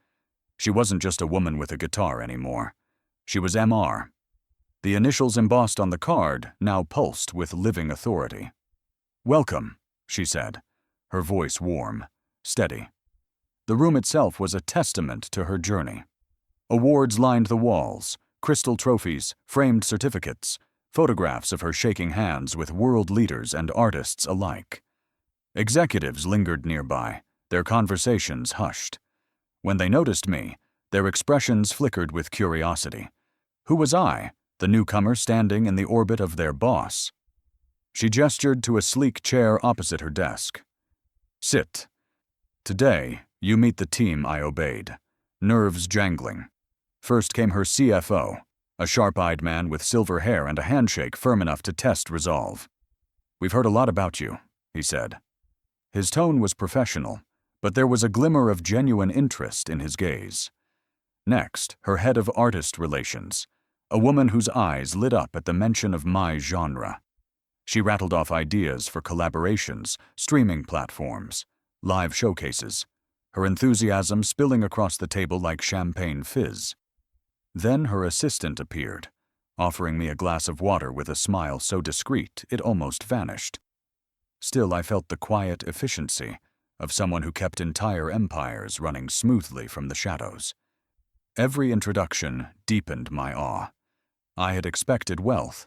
She wasn't just a woman with a guitar anymore. She was MR. The initials embossed on the card now pulsed with living authority. "Welcome," she said, her voice warm, steady. The room itself was a testament to her journey. Awards lined the walls, crystal trophies, framed certificates, photographs of her shaking hands with world leaders and artists alike. Executives lingered nearby, their conversations hushed. When they noticed me, their expressions flickered with curiosity. Who was I, the newcomer standing in the orbit of their boss? She gestured to a sleek chair opposite her desk. "Sit. Today, you meet the team I obeyed." Nerves jangling. First came her CFO, a sharp-eyed man with silver hair and a handshake firm enough to test resolve. "We've heard a lot about you," he said. His tone was professional, but there was a glimmer of genuine interest in his gaze. Next, her head of artist relations, a woman whose eyes lit up at the mention of my genre. She rattled off ideas for collaborations, streaming platforms, live showcases, her enthusiasm spilling across the table like champagne fizz. Then her assistant appeared, offering me a glass of water with a smile so discreet it almost vanished. Still, I felt the quiet efficiency of someone who kept entire empires running smoothly from the shadows. Every introduction deepened my awe. I had expected wealth,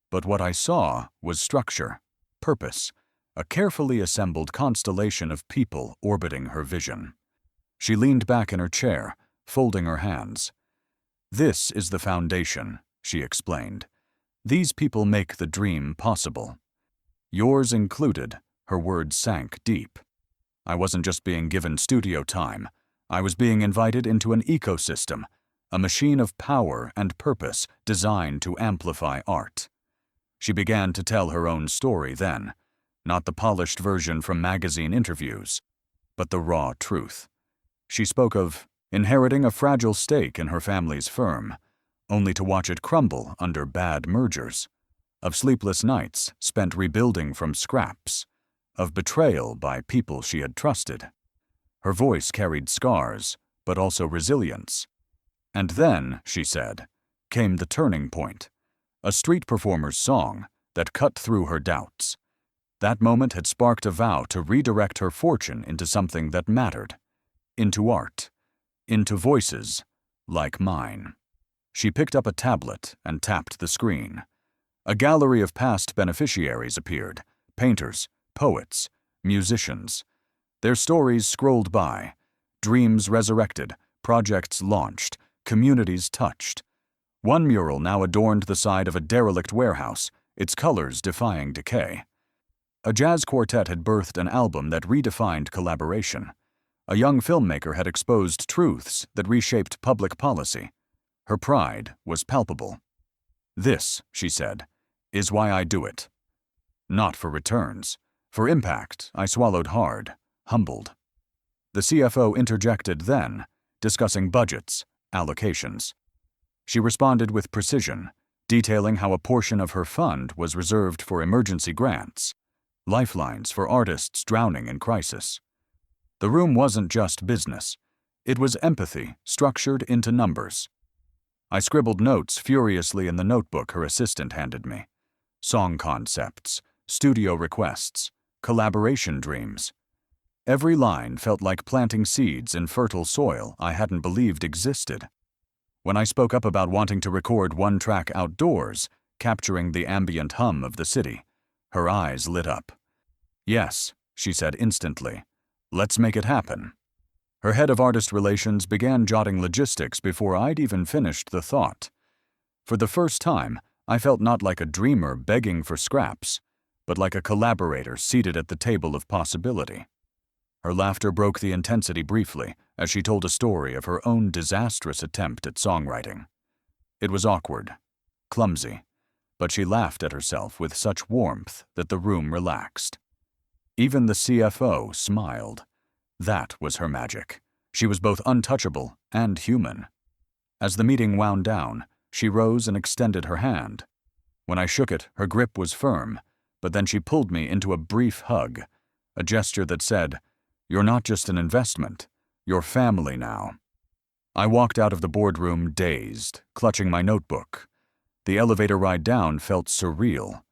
but what I saw was structure, purpose, a carefully assembled constellation of people orbiting her vision. She leaned back in her chair, folding her hands. "This is the foundation," she explained. "These people make the dream possible. Yours included." Her words sank deep. I wasn't just being given studio time. I was being invited into an ecosystem, a machine of power and purpose designed to amplify art. She began to tell her own story then, not the polished version from magazine interviews, but the raw truth. She spoke of inheriting a fragile stake in her family's firm, only to watch it crumble under bad mergers, of sleepless nights spent rebuilding from scraps, of betrayal by people she had trusted. Her voice carried scars, but also resilience. And then, she said, came the turning point, a street performer's song that cut through her doubts. That moment had sparked a vow to redirect her fortune into something that mattered, into art, into voices like mine. She picked up a tablet and tapped the screen. A gallery of past beneficiaries appeared, painters, poets, musicians. Their stories scrolled by, dreams resurrected, projects launched, communities touched. One mural now adorned the side of a derelict warehouse, its colors defying decay. A jazz quartet had birthed an album that redefined collaboration. A young filmmaker had exposed truths that reshaped public policy. Her pride was palpable. "This," she said, "is why I do it. Not for returns. For impact." I swallowed hard, humbled. The CFO interjected then, discussing budgets, allocations. She responded with precision, detailing how a portion of her fund was reserved for emergency grants, lifelines for artists drowning in crisis. The room wasn't just business. It was empathy structured into numbers. I scribbled notes furiously in the notebook her assistant handed me. Song concepts, studio requests, collaboration dreams. Every line felt like planting seeds in fertile soil I hadn't believed existed. When I spoke up about wanting to record one track outdoors, capturing the ambient hum of the city, her eyes lit up. "Yes," she said instantly. "Let's make it happen." Her head of artist relations began jotting logistics before I'd even finished the thought. For the first time, I felt not like a dreamer begging for scraps, but like a collaborator seated at the table of possibility. Her laughter broke the intensity briefly as she told a story of her own disastrous attempt at songwriting. It was awkward, clumsy, but she laughed at herself with such warmth that the room relaxed. Even the CFO smiled. That was her magic. She was both untouchable and human. As the meeting wound down, she rose and extended her hand. When I shook it, her grip was firm, but then she pulled me into a brief hug, a gesture that said, "You're not just an investment, you're family now." I walked out of the boardroom dazed, clutching my notebook. The elevator ride down felt surreal.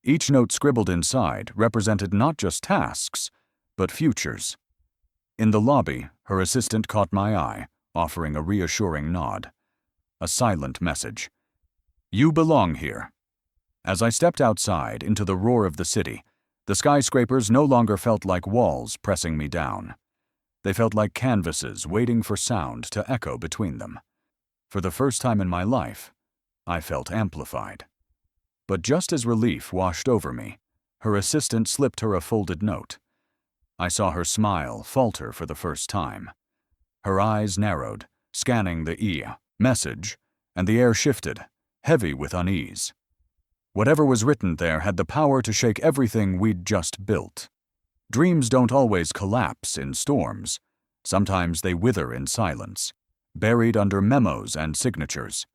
Each note scribbled inside represented not just tasks, but futures. In the lobby, her assistant caught my eye, offering a reassuring nod. A silent message. "You belong here." As I stepped outside into the roar of the city, the skyscrapers no longer felt like walls pressing me down. They felt like canvases waiting for sound to echo between them. For the first time in my life, I felt amplified. But just as relief washed over me, her assistant slipped her a folded note. I saw her smile falter for the first time. Her eyes narrowed, scanning the message, and the air shifted, heavy with unease. Whatever was written there had the power to shake everything we'd just built. Dreams don't always collapse in storms. Sometimes they wither in silence, buried under memos and signatures.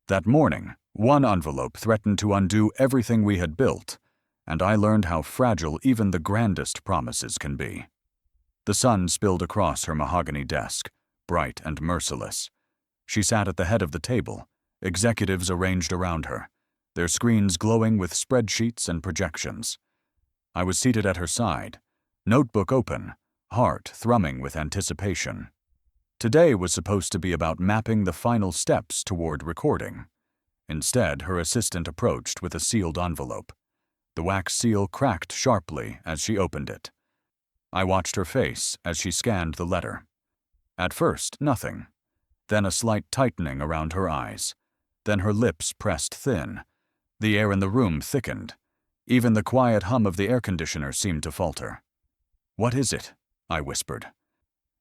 That morning, one envelope threatened to undo everything we had built, and I learned how fragile even the grandest promises can be. The sun spilled across her mahogany desk, bright and merciless. She sat at the head of the table, executives arranged around her, their screens glowing with spreadsheets and projections. I was seated at her side, notebook open, heart thrumming with anticipation. Today was supposed to be about mapping the final steps toward recording. Instead, her assistant approached with a sealed envelope. The wax seal cracked sharply as she opened it. I watched her face as she scanned the letter. At first, nothing. Then a slight tightening around her eyes. Then her lips pressed thin. The air in the room thickened. Even the quiet hum of the air conditioner seemed to falter. "What is it?" I whispered.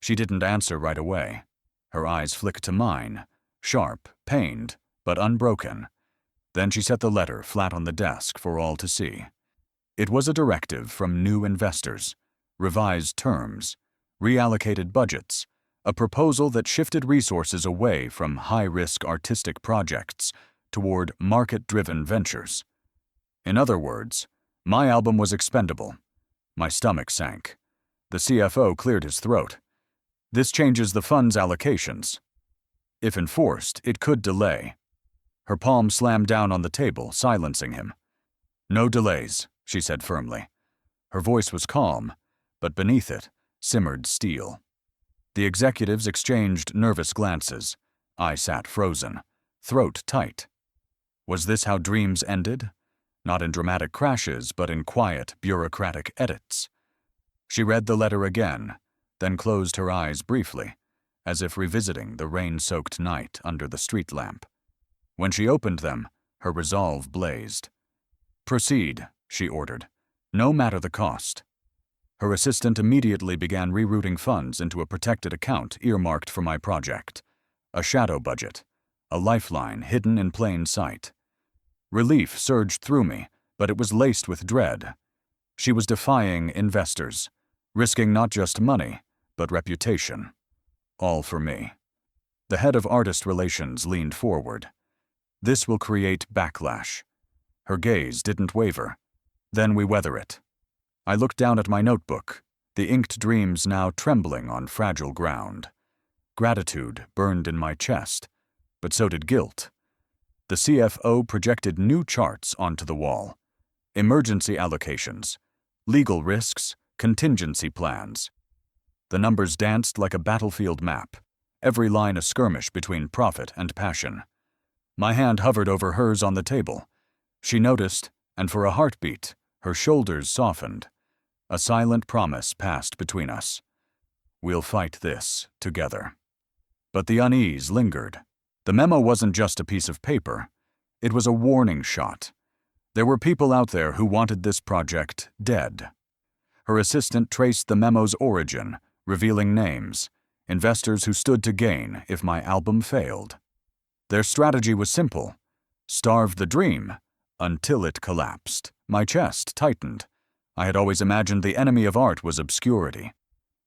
She didn't answer right away. Her eyes flicked to mine, sharp, pained, but unbroken. Then she set the letter flat on the desk for all to see. It was a directive from new investors, revised terms, reallocated budgets, a proposal that shifted resources away from high-risk artistic projects toward market-driven ventures. In other words, my album was expendable. My stomach sank. The CFO cleared his throat. "This changes the fund's allocations. If enforced, it could delay." Her palm slammed down on the table, silencing him. "No delays," she said firmly. Her voice was calm, but beneath it simmered steel. The executives exchanged nervous glances. I sat frozen, throat tight. Was this how dreams ended? Not in dramatic crashes, but in quiet, bureaucratic edits. She read the letter again, then closed her eyes briefly, as if revisiting the rain-soaked night under the street lamp. When she opened them, her resolve blazed. "Proceed," she ordered, "no matter the cost." Her assistant immediately began rerouting funds into a protected account earmarked for my project. A shadow budget, a lifeline hidden in plain sight. Relief surged through me, but it was laced with dread. She was defying investors, risking not just money, but reputation. All for me. The head of artist relations leaned forward. "This will create backlash." Her gaze didn't waver. "Then we weather it." I looked down at my notebook, the inked dreams now trembling on fragile ground. Gratitude burned in my chest, but so did guilt. The CFO projected new charts onto the wall. Emergency allocations, legal risks, contingency plans. The numbers danced like a battlefield map, every line a skirmish between profit and passion. My hand hovered over hers on the table. She noticed, and for a heartbeat, her shoulders softened. A silent promise passed between us. We'll fight this together. But the unease lingered. The memo wasn't just a piece of paper. It was a warning shot. There were people out there who wanted this project dead. Her assistant traced the memo's origin, revealing names, investors who stood to gain if my album failed. Their strategy was simple: starve the dream until it collapsed. My chest tightened. I had always imagined the enemy of art was obscurity.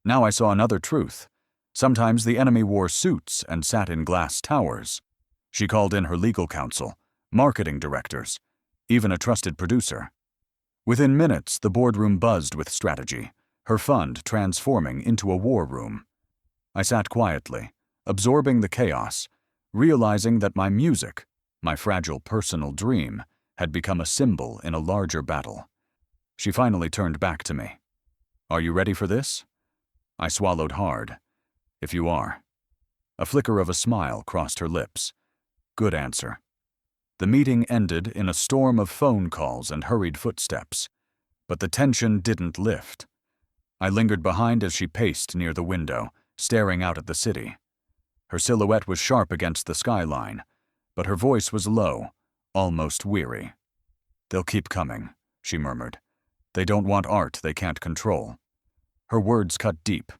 Now I saw another truth. Sometimes the enemy wore suits and sat in glass towers. She called in her legal counsel, marketing directors, even a trusted producer. Within minutes, the boardroom buzzed with strategy, her fund transforming into a war room. I sat quietly, absorbing the chaos, realizing that my music, my fragile personal dream, had become a symbol in a larger battle. She finally turned back to me. "Are you ready for this?" I swallowed hard. "If you are." A flicker of a smile crossed her lips. "Good answer." The meeting ended in a storm of phone calls and hurried footsteps, but the tension didn't lift. I lingered behind as she paced near the window, staring out at the city. Her silhouette was sharp against the skyline, but her voice was low, almost weary. "They'll keep coming," she murmured. "They don't want art they can't control." Her words cut deep.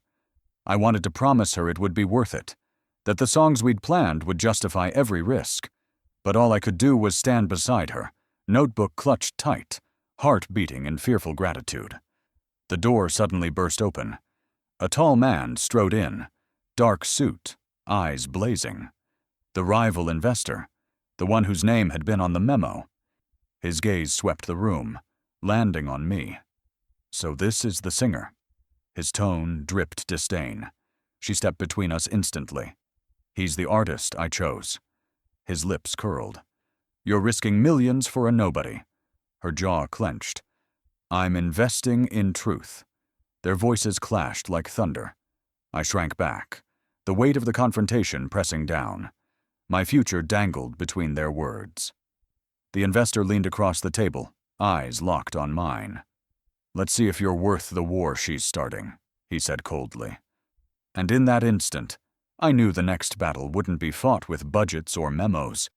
I wanted to promise her it would be worth it, that the songs we'd planned would justify every risk. But all I could do was stand beside her, notebook clutched tight, heart beating in fearful gratitude. The door suddenly burst open. A tall man strode in, dark suit, eyes blazing. The rival investor, the one whose name had been on the memo. His gaze swept the room, landing on me. "So this is the singer." His tone dripped disdain. She stepped between us instantly. "He's the artist I chose." His lips curled. "You're risking millions for a nobody." Her jaw clenched. "I'm investing in truth." Their voices clashed like thunder. I shrank back, the weight of the confrontation pressing down. My future dangled between their words. The investor leaned across the table, eyes locked on mine. "Let's see if you're worth the war she's starting," he said coldly. And in that instant, I knew the next battle wouldn't be fought with budgets or memos.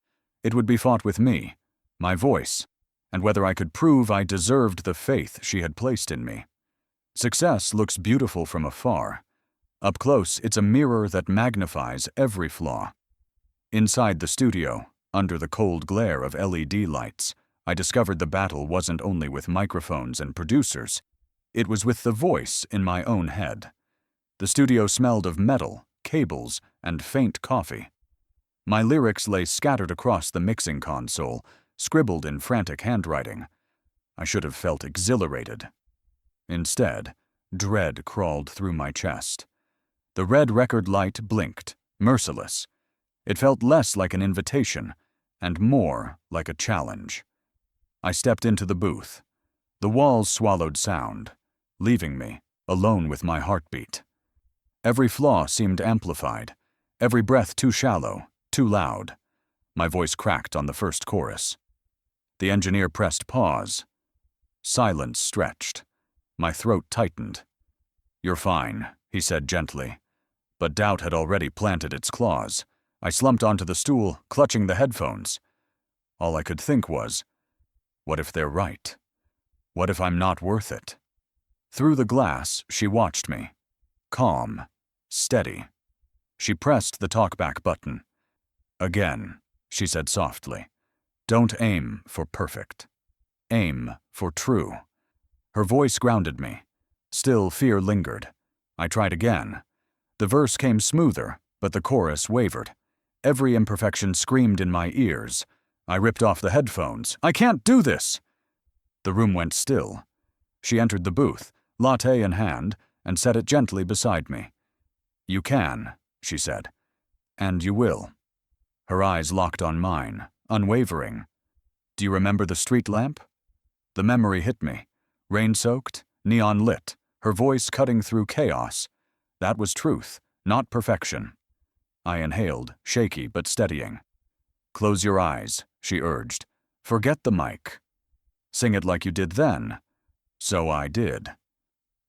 It would be fought with me, my voice, and whether I could prove I deserved the faith she had placed in me. Success looks beautiful from afar. Up close, it's a mirror that magnifies every flaw. Inside the studio, under the cold glare of LED lights, I discovered the battle wasn't only with microphones and producers. It was with the voice in my own head. The studio smelled of metal, cables, and faint coffee. My lyrics lay scattered across the mixing console, scribbled in frantic handwriting. I should have felt exhilarated. Instead, dread crawled through my chest. The red record light blinked, merciless. It felt less like an invitation, and more like a challenge. I stepped into the booth. The walls swallowed sound, leaving me alone with my heartbeat. Every flaw seemed amplified, every breath too shallow, too loud. My voice cracked on the first chorus. The engineer pressed pause. Silence stretched. My throat tightened. "You're fine," he said gently. But doubt had already planted its claws. I slumped onto the stool, clutching the headphones. All I could think was, what if they're right? What if I'm not worth it? Through the glass, she watched me. Calm, steady. She pressed the talkback button. "Again," she said softly. "Don't aim for perfect. Aim for true." Her voice grounded me. Still, fear lingered. I tried again. The verse came smoother, but the chorus wavered. Every imperfection screamed in my ears. I ripped off the headphones. "I can't do this!" The room went still. She entered the booth, latte in hand, and set it gently beside me. "You can," she said. "And you will." Her eyes locked on mine, unwavering. "Do you remember the street lamp?" The memory hit me. Rain-soaked, neon-lit, her voice cutting through chaos. That was truth, not perfection. I inhaled, shaky but steadying. "Close your eyes," she urged. "Forget the mic. Sing it like you did then." So I did.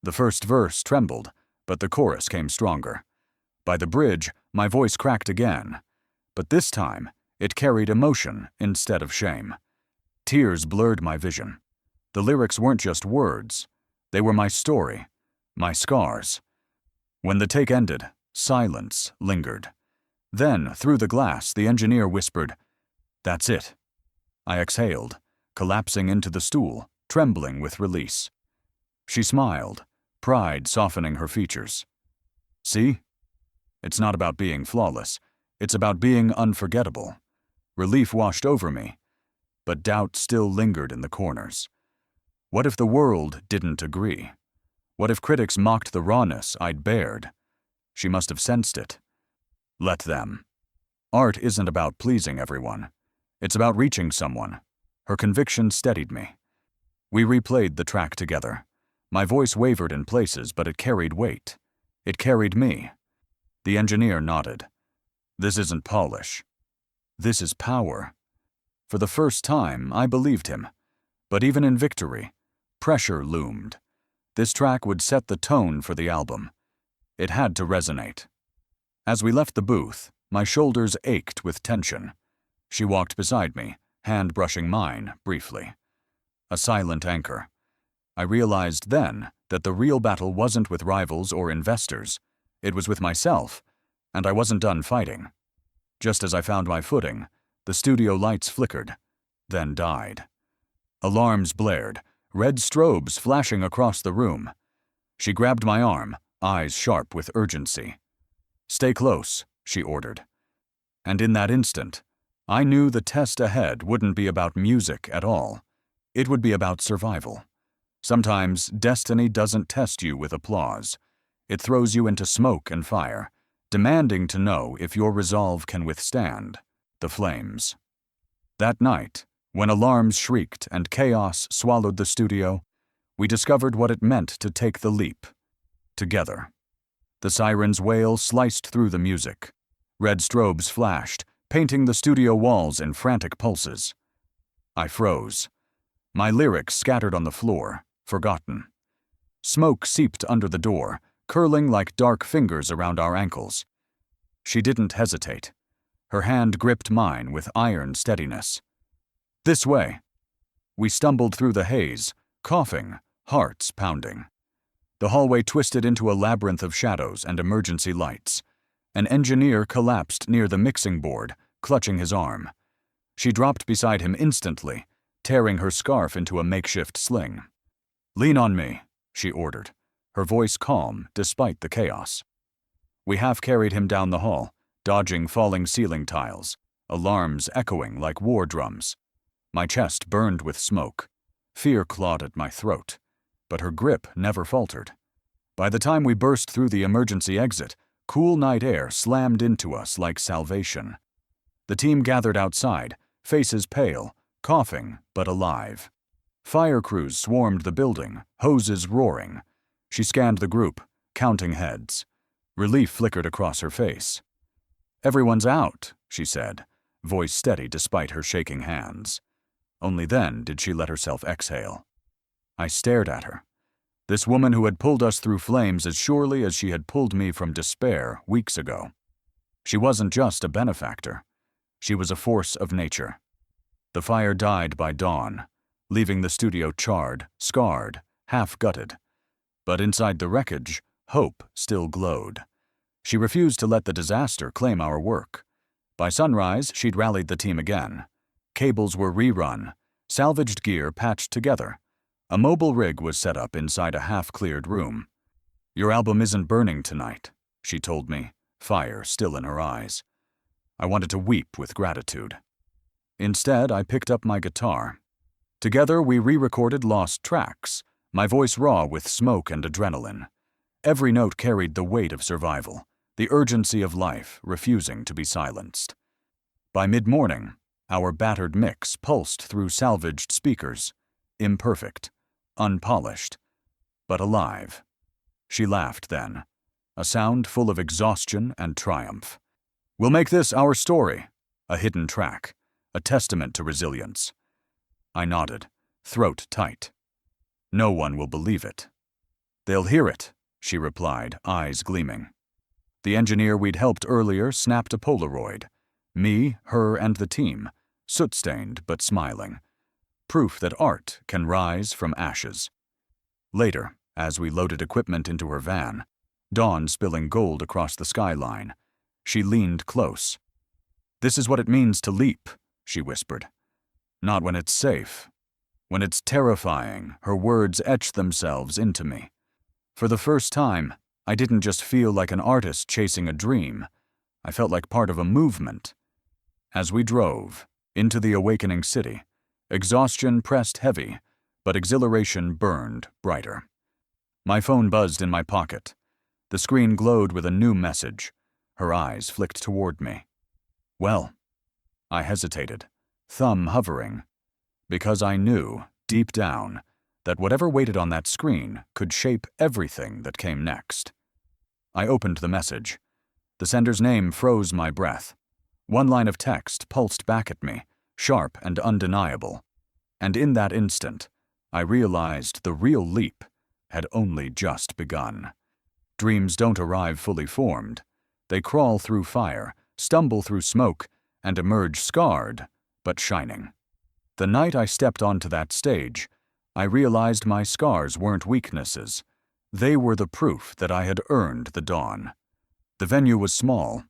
The first verse trembled, but the chorus came stronger. By the bridge, my voice cracked again. But this time, it carried emotion instead of shame. Tears blurred my vision. The lyrics weren't just words. They were my story, my scars. When the take ended, silence lingered. Then, through the glass, the engineer whispered, "That's it." I exhaled, collapsing into the stool, trembling with release. She smiled, pride softening her features. "See? It's not about being flawless. It's about being unforgettable." Relief washed over me, but doubt still lingered in the corners. What if the world didn't agree? What if critics mocked the rawness I'd bared? She must have sensed it. Let them. Art isn't about pleasing everyone. It's about reaching someone. Her conviction steadied me. We replayed the track together. My voice wavered in places, but it carried weight. It carried me. The engineer nodded. "This isn't polish. This is power." For the first time, I believed him. But even in victory, pressure loomed. This track would set the tone for the album. It had to resonate. As we left the booth, my shoulders ached with tension. She walked beside me, hand brushing mine briefly. A silent anchor. I realized then that the real battle wasn't with rivals or investors. It was with myself, and I wasn't done fighting. Just as I found my footing, the studio lights flickered, then died. Alarms blared, red strobes flashing across the room. She grabbed my arm, eyes sharp with urgency. "Stay close," she ordered. And in that instant, I knew the test ahead wouldn't be about music at all. It would be about survival. Sometimes destiny doesn't test you with applause. It throws you into smoke and fire, demanding to know if your resolve can withstand the flames. That night, when alarms shrieked and chaos swallowed the studio, we discovered what it meant to take the leap. Together. The siren's wail sliced through the music. Red strobes flashed, painting the studio walls in frantic pulses. I froze. My lyrics scattered on the floor, forgotten. Smoke seeped under the door, curling like dark fingers around our ankles. She didn't hesitate. Her hand gripped mine with iron steadiness. This way. We stumbled through the haze, coughing, hearts pounding. The hallway twisted into a labyrinth of shadows and emergency lights. An engineer collapsed near the mixing board, clutching his arm. She dropped beside him instantly, tearing her scarf into a makeshift sling. "Lean on me," she ordered, her voice calm despite the chaos. We half-carried him down the hall, dodging falling ceiling tiles, alarms echoing like war drums. My chest burned with smoke. Fear clawed at my throat, but her grip never faltered. By the time we burst through the emergency exit, cool night air slammed into us like salvation. The team gathered outside, faces pale, coughing but alive. Fire crews swarmed the building, hoses roaring. She scanned the group, counting heads. Relief flickered across her face. "Everyone's out," she said, voice steady despite her shaking hands. Only then did she let herself exhale. I stared at her. This woman who had pulled us through flames as surely as she had pulled me from despair weeks ago. She wasn't just a benefactor. She was a force of nature. The fire died by dawn, leaving the studio charred, scarred, half-gutted. But inside the wreckage, hope still glowed. She refused to let the disaster claim our work. By sunrise, she'd rallied the team again. Cables were rerun, salvaged gear patched together. A mobile rig was set up inside a half-cleared room. "Your album isn't burning tonight," she told me, fire still in her eyes. I wanted to weep with gratitude. Instead, I picked up my guitar. Together, we re-recorded lost tracks, my voice raw with smoke and adrenaline. Every note carried the weight of survival, the urgency of life refusing to be silenced. By mid-morning, our battered mix pulsed through salvaged speakers, imperfect, unpolished, but alive. She laughed then, a sound full of exhaustion and triumph. "We'll make this our story, a hidden track, a testament to resilience." I nodded, throat tight. "No one will believe it." "They'll hear it," she replied, eyes gleaming. The engineer we'd helped earlier snapped a Polaroid. Me, her, and the team, soot-stained but smiling. Proof that art can rise from ashes. Later, as we loaded equipment into her van, dawn spilling gold across the skyline, she leaned close. "This is what it means to leap," she whispered. "Not when it's safe. When it's terrifying," her words etched themselves into me. For the first time, I didn't just feel like an artist chasing a dream. I felt like part of a movement. As we drove into the awakening city, exhaustion pressed heavy, but exhilaration burned brighter. My phone buzzed in my pocket. The screen glowed with a new message. Her eyes flicked toward me. "Well," I hesitated, thumb hovering, because I knew, deep down, that whatever waited on that screen could shape everything that came next. I opened the message. The sender's name froze my breath. One line of text pulsed back at me, sharp and undeniable. And in that instant, I realized the real leap had only just begun. Dreams don't arrive fully formed. They crawl through fire, stumble through smoke, and emerge scarred, but shining. The night I stepped onto that stage, I realized my scars weren't weaknesses. They were the proof that I had earned the dawn. The venue was small.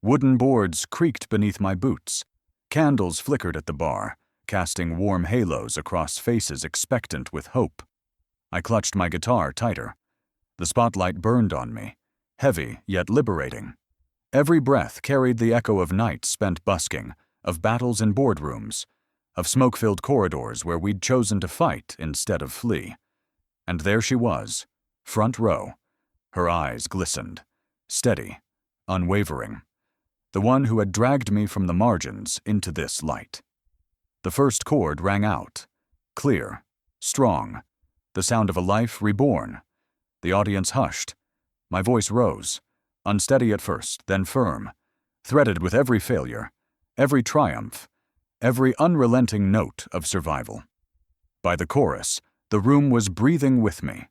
Wooden boards creaked beneath my boots. Candles flickered at the bar, casting warm halos across faces expectant with hope. I clutched my guitar tighter. The spotlight burned on me, heavy yet liberating. Every breath carried the echo of nights spent busking, of battles in boardrooms, of smoke-filled corridors where we'd chosen to fight instead of flee. And there she was, front row. Her eyes glistened, steady, unwavering. The one who had dragged me from the margins into this light. The first chord rang out, clear, strong, the sound of a life reborn. The audience hushed. My voice rose, unsteady at first, then firm, threaded with every failure, every triumph, every unrelenting note of survival. By the chorus, the room was breathing with me.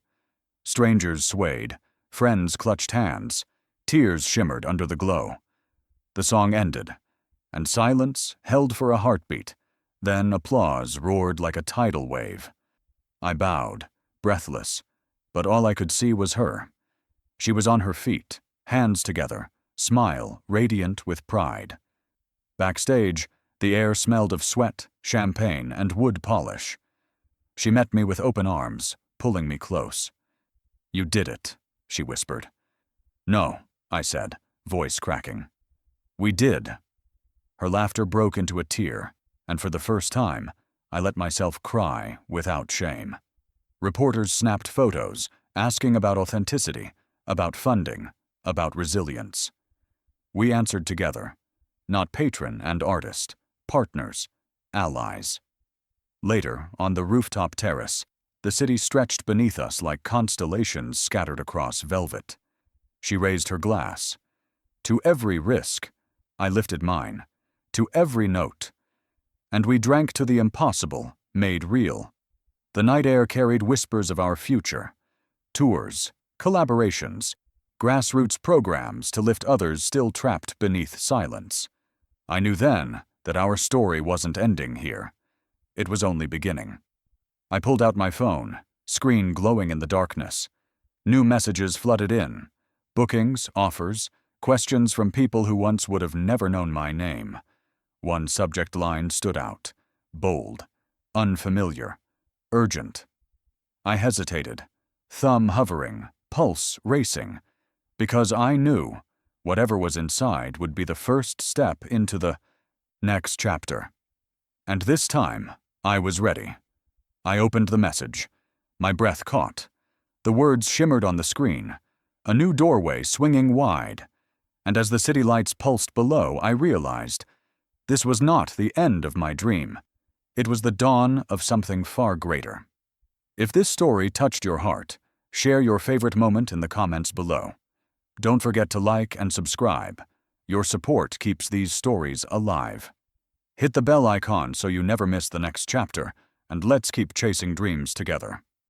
Strangers swayed, friends clutched hands, tears shimmered under the glow. The song ended, and silence held for a heartbeat, then applause roared like a tidal wave. I bowed, breathless, but all I could see was her. She was on her feet, hands together, smile radiant with pride. Backstage, the air smelled of sweat, champagne, and wood polish. She met me with open arms, pulling me close. "You did it," she whispered. "No," I said, voice cracking. "We did." Her laughter broke into a tear, and for the first time, I let myself cry without shame. Reporters snapped photos, asking about authenticity, about funding, about resilience. We answered together, not patron and artist, partners, allies. Later, on the rooftop terrace, the city stretched beneath us like constellations scattered across velvet. She raised her glass. To every risk, I lifted mine. To every note. And we drank to the impossible, made real. The night air carried whispers of our future. Tours, collaborations, grassroots programs to lift others still trapped beneath silence. I knew then that our story wasn't ending here. It was only beginning. I pulled out my phone, screen glowing in the darkness. New messages flooded in. Bookings, offers, questions from people who once would have never known my name. One subject line stood out. Bold. Unfamiliar. Urgent. I hesitated, thumb hovering, pulse racing, because I knew whatever was inside would be the first step into the next chapter. And this time, I was ready. I opened the message. My breath caught. The words shimmered on the screen, a new doorway swinging wide. And as the city lights pulsed below, I realized this was not the end of my dream. It was the dawn of something far greater. If this story touched your heart, share your favorite moment in the comments below. Don't forget to like and subscribe. Your support keeps these stories alive. Hit the bell icon so you never miss the next chapter, and let's keep chasing dreams together.